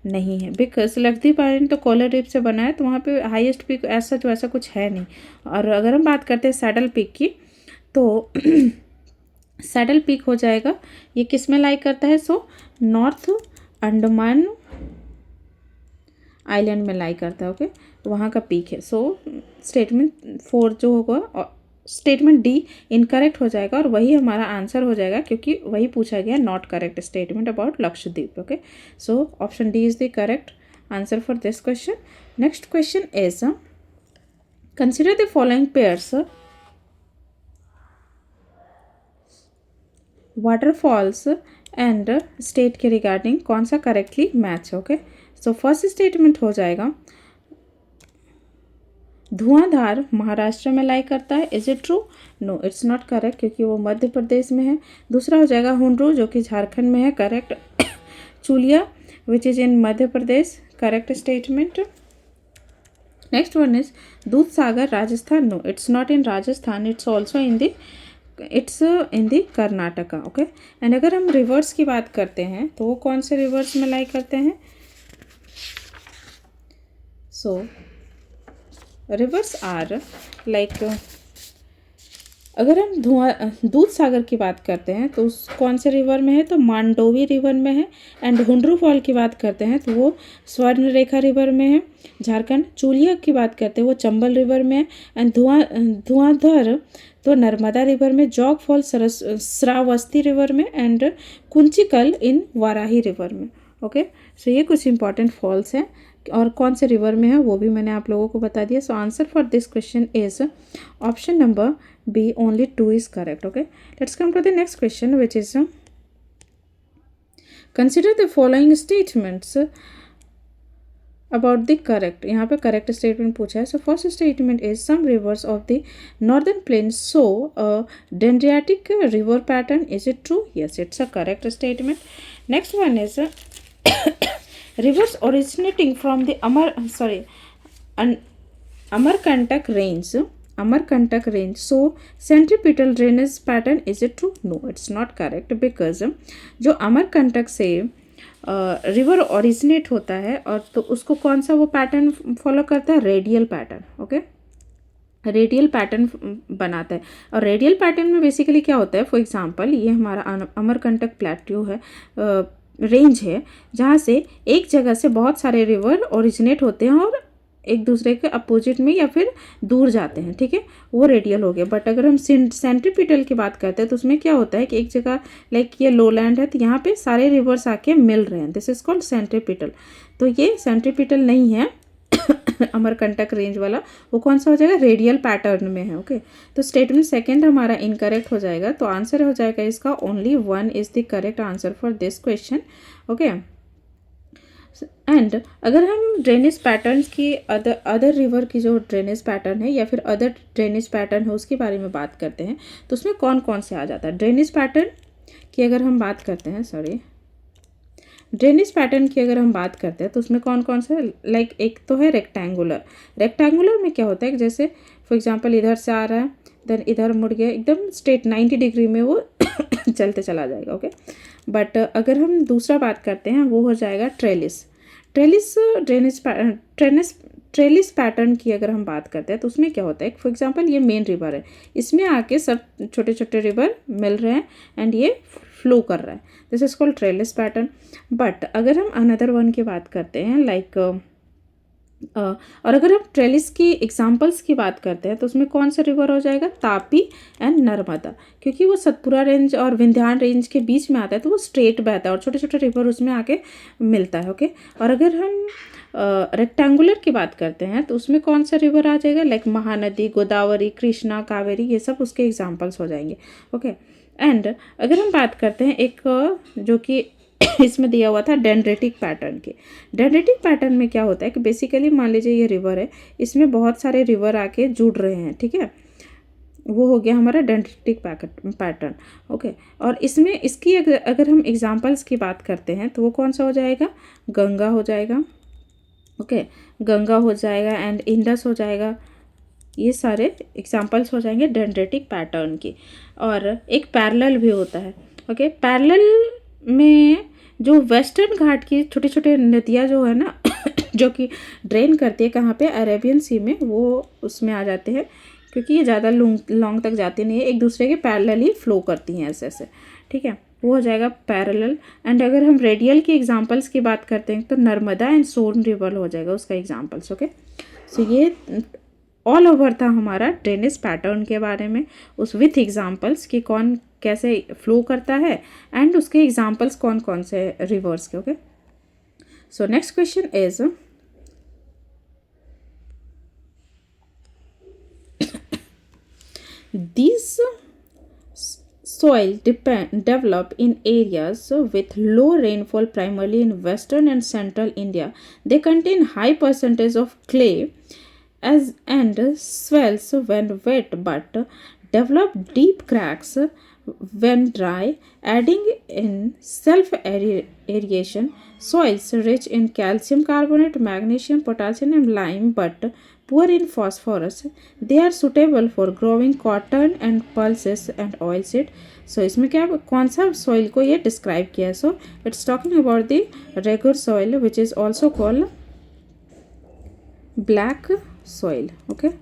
Speaker 1: नहीं है, because Lakshadweep island तो coral reef से बना है, तो वहाँ पे हाईएस्ट पीक ऐसा कुछ है नहीं. और अगर हम बात करते हैं सैडल पीक की, तो सैडल पीक हो जाएगा, ये किस में लाई करता है? सो नॉर्थ अंडमान आइलैंड में लाई करता है. ओके, वहाँ का पीक है. सो स्टेटमेंट 4 जो होगा, स्टेटमेंट डी इनकरेक्ट हो जाएगा, और वही हमारा आंसर हो जाएगा, क्योंकि वही पूछा गया not correct statement about Lakshadweep. Okay, so option D is the correct answer for this question. Next question is consider the following pairs waterfalls and state के रिगार्डिंग कौन सा correctly match. Okay, so first statement हो जाएगा धुआंधार महाराष्ट्र में lie करता है. Is it true? No, it's not correct, क्योंकि वो मध्य प्रदेश में है. दूसरा हो जाएगा हुंड्रू, जो कि झारखंड में है, correct. Chuliya which is in Madhya Pradesh, correct statement. Next one is Dudhsagar Rajasthan. No, it's not in Rajasthan. It's also in the Karnataka. Okay. And अगर हम रिवर्स की बात करते हैं तो वो कौन से रिवर्स में लाई करते हैं? सो रिवर्स आर लाइक, अगर हम दूध सागर की बात करते हैं तो उस कौन से रिवर में है? तो मांडोवी रिवर में है. एंड हुंड्रू फॉल की बात करते हैं तो वो स्वर्ण रेखा रिवर में है झारखंड. चूलिया की बात करते हैं वो चंबल रिवर में है. एंड धुआंधर तो नर्मदा रिवर में. जॉग फॉल श्रावस्ती रिवर में. And Kunchikal in Varahi river में. ओके. सो ये कुछ इंपॉर्टेंट फॉल्स हैं और कौन से रिवर में है वो भी मैंने आप लोगों को बता दिया. सो answer for this question is option number B, only 2 is correct. Okay, let's come to the next question, which is consider the following statements about the correct. यहाँ पे correct statement पूछा है. So first statement is some rivers of the northern plains show a dendritic river pattern. Is it true? Yes, it's a correct statement. Next one is rivers originating from the Amarkantak range. Amarkantak range. So centripetal drainage pattern. Is it true? No, it's not correct because जो अमरकंटक से river originate होता है और तो उसको कौन सा वो पैटर्न फॉलो करता है? Radial pattern. Okay, radial pattern बनाता है. और रेडियल पैटर्न में बेसिकली क्या होता है? फॉर एग्जांपल ये हमारा अमरकंटक प्लेट्यू है, रेंज है, जहाँ से एक जगह से बहुत सारे रिवर ओरिजिनेट होते हैं और एक दूसरे के अपोजिट में या फिर दूर जाते हैं. ठीक है, वो रेडियल हो गया. बट अगर हम सेंट्रीपिटल की बात करते हैं तो उसमें क्या होता है कि एक जगह लाइक ये लोलैंड है तो यहाँ पे सारे रिवर्स आके मिल रहे हैं. This is called centripetal. तो ये सेंट्रीपिटल नहीं है अमरकंटक रेंज वाला. वो कौन सा हो जाएगा? रेडियल पैटर्न में है. ओके, तो स्टेटमेंट सेकंड हमारा इनकरेक्ट हो जाएगा. तो आंसर हो जाएगा इसका only 1 is the correct answer for this question. Okay. And अगर हम ड्रेनेज पैटर्न्स की अदर रिवर की जो ड्रेनेज पैटर्न है या फिर अदर ड्रेनेज पैटर्न है उसके बारे में बात करते हैं तो उसमें कौन कौन से आ जाता है? ड्रेनेज पैटर्न की अगर हम बात करते हैं ड्रेनेज पैटर्न की अगर हम बात करते हैं तो उसमें कौन कौन से? लाइक एक तो है रेक्टेंगुलर. रेक्टेंगुलर में क्या होता है कि जैसे फॉर एग्जांपल इधर से आ रहा है देन इधर मुड़ गया एकदम स्ट्रेट 90 डिग्री में वो चलते चला जाएगा. ओके. बट अगर हम दूसरा बात करते हैं वो हो जाएगा ट्रेलिस. ट्रेलिस पैटर्न की अगर हम बात करते हैं तो उसमें क्या होता है? फॉर एग्जांपल ये मेन रिवर है, इसमें आके सब छोटे छोटे रिवर मिल रहे हैं एंड ये फ्लो कर रहा है. This is called trellis pattern. But अगर हम अनदर वन की बात करते हैं लाइक और अगर हम ट्रेलिस की एग्जाम्पल्स की बात करते हैं तो उसमें कौन सा रिवर हो जाएगा? तापी एंड नर्मदा. क्योंकि वो सतपुरा रेंज और विंध्यान रेंज के बीच में आता है तो वो स्ट्रेट बहता है और छोटे छोटे रिवर उसमें आके मिलता है. ओके. और अगर हम रेक्टेंगुलर की बात करते हैं तो उसमें कौन सा रिवर आ जाएगा? लाइक महानदी, गोदावरी, कृष्णा, कावेरी, ये सब उसके एग्जाम्पल्स हो जाएंगे. ओके. एंड अगर हम बात करते हैं एक जो कि इसमें दिया हुआ था डेंड्रेटिक पैटर्न के. डेंड्रेटिक पैटर्न में क्या होता है कि बेसिकली मान लीजिए ये रिवर है, इसमें बहुत सारे रिवर आके जुड़ रहे हैं. ठीक है, वो हो गया हमारा डेंड्रेटिक पैटर्न. ओके. और इसमें इसकी अगर हम एग्जांपल्स की बात करते हैं तो वो कौन सा हो जाएगा? गंगा हो जाएगा. ओके, गंगा हो जाएगा एंड इंडस हो जाएगा. ये सारे एग्जांपल्स हो जाएंगे डेंड्रेटिक पैटर्न की. और एक पैरेलल भी होता है. ओके. पैरेलल में जो वेस्टर्न घाट की छोटे छोटे नदियाँ जो है ना जो कि ड्रेन करती है कहाँ पे? अरेबियन सी में, वो उसमें आ जाते हैं क्योंकि ये ज़्यादा लॉन्ग तक जाती नहीं है, एक दूसरे के पैरेलल ही फ्लो करती हैं ऐसे ऐसे. ठीक है, वो हो जाएगा पैरेलल. एंड अगर हम रेडियल की एग्जांपल्स की बात करते हैं तो नर्मदा एंड सोन रिवर हो जाएगा उसका एग्जांपल्स. ओके. सो ये ऑल ओवर था हमारा ड्रेनेज पैटर्न के बारे में, उस विथ एग्जांपल्स कि कौन कैसे फ्लो करता है एंड उसके एग्जांपल्स कौन कौन से रिवर्स के. Okay. So next question is these soil develop in areas with low rainfall primarily in western and central India. They contain high percentage of clay and swells when wet but develop deep cracks when dry, adding in self aeration. Soils rich in calcium carbonate, magnesium, potassium and lime but poor in phosphorus, they are suitable for growing cotton and pulses and oilseed. So इसमें क्या कौन सा soil को ये describe किया है? So it's talking about the Regur soil, which is also called black soil. Okay.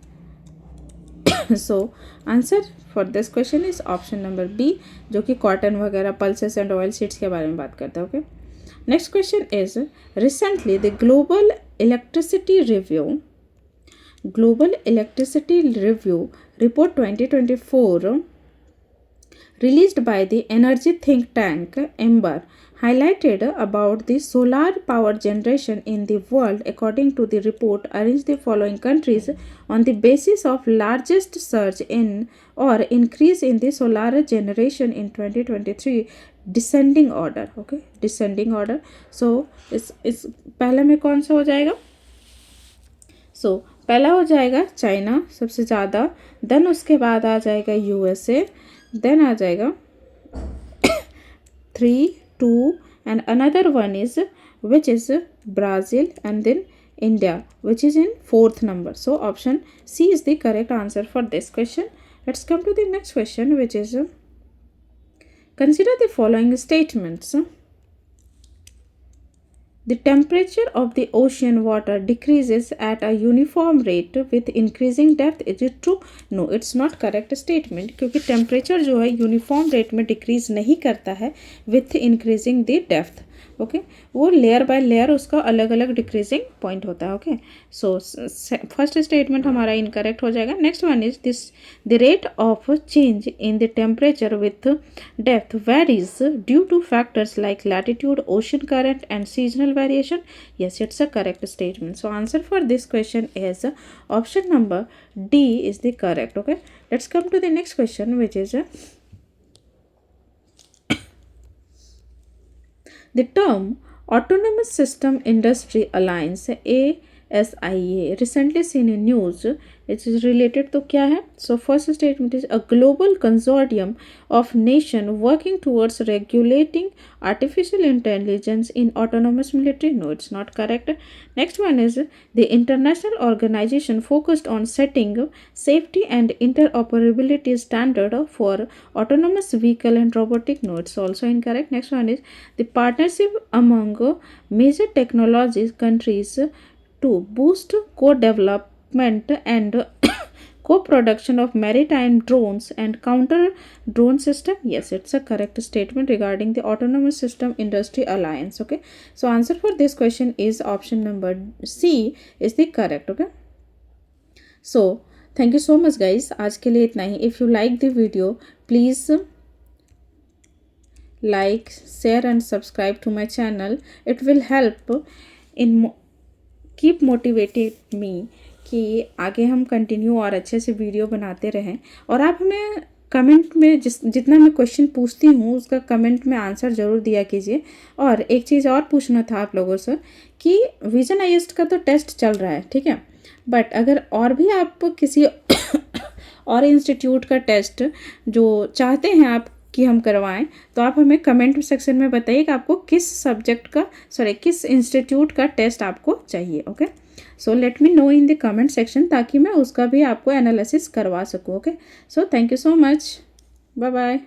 Speaker 1: So answer for this question is option number B, जो कि कॉटन वगैरह पल्सेस एंड ऑयल सीड्स के बारे में बात करता है. Okay, next question is recently the global electricity review report 2024 released by the energy think tank Ember highlighted about the solar power generation in the world. According to the report, arranged the following countries on the basis of largest surge in or increase in the solar generation in 2023, descending order. Okay, descending order. So इस पहले में कौन सा हो जाएगा? So पहला हो जाएगा चाइना सबसे ज़्यादा, देन उसके बाद आ जाएगा USA, देन आ जाएगा 3, 2 and another one is which is Brazil and then India which is in 4th number. So option C is the correct answer for this question. Let's come to the next question, which is consider the following statements. The temperature of the ocean water decreases at a uniform rate with increasing depth. Is it true? No, it's not correct statement, क्योंकि temperature जो है uniform rate में decrease नहीं करता है with increasing the depth. Okay, वो layer by layer उसका अलग अलग डिक्रीजिंग पॉइंट होता है. ओके, सो फर्स्ट स्टेटमेंट हमारा इनकरेक्ट हो जाएगा. Next one is this the rate of change in the temperature with depth varies due to factors like latitude, ocean current and seasonal variation. Yes, it's a correct statement. So answer for this question is option number D is the correct. Okay, let's come to the next question, which is the term Autonomous System Industry Alliance ASIA recently seen in news. It is related to क्या है? So first statement is a global consortium of nation working towards regulating artificial intelligence in autonomous military. No, it's not correct. Next one is the international organization focused on setting safety and interoperability standard for autonomous vehicle and robotic. No, it's also incorrect. Next one is the partnership among major technologies countries to boost co-development and co-production of maritime drones and counter drone system. Yes, it's a correct statement regarding the Autonomous System Industry Alliance. Okay, so answer for this question is option number C is the correct. Okay, so thank you so much guys. आज के लिए इतना ही. If you like the video, please like, share and subscribe to my channel. It will help in keep motivated me कि आगे हम continue और अच्छे से वीडियो बनाते रहें. और आप हमें कमेंट में जितना मैं क्वेश्चन पूछती हूँ उसका कमेंट में आंसर ज़रूर दिया कीजिए. और एक चीज़ और पूछना था आप लोगों से कि विजन आईएस्ट का तो टेस्ट चल रहा है, ठीक है, बट अगर और भी आप किसी और इंस्टीट्यूट का टेस्ट जो चाहते हैं आप कि हम करवाएं, तो आप हमें कमेंट सेक्शन में बताइए कि आपको किस सब्जेक्ट का किस इंस्टीट्यूट का टेस्ट आपको चाहिए. Okay, so let me know in the comment section ताकि मैं उसका भी आपको एनालिसिस करवा सकूँ. Okay, so thank you so much. Bye bye.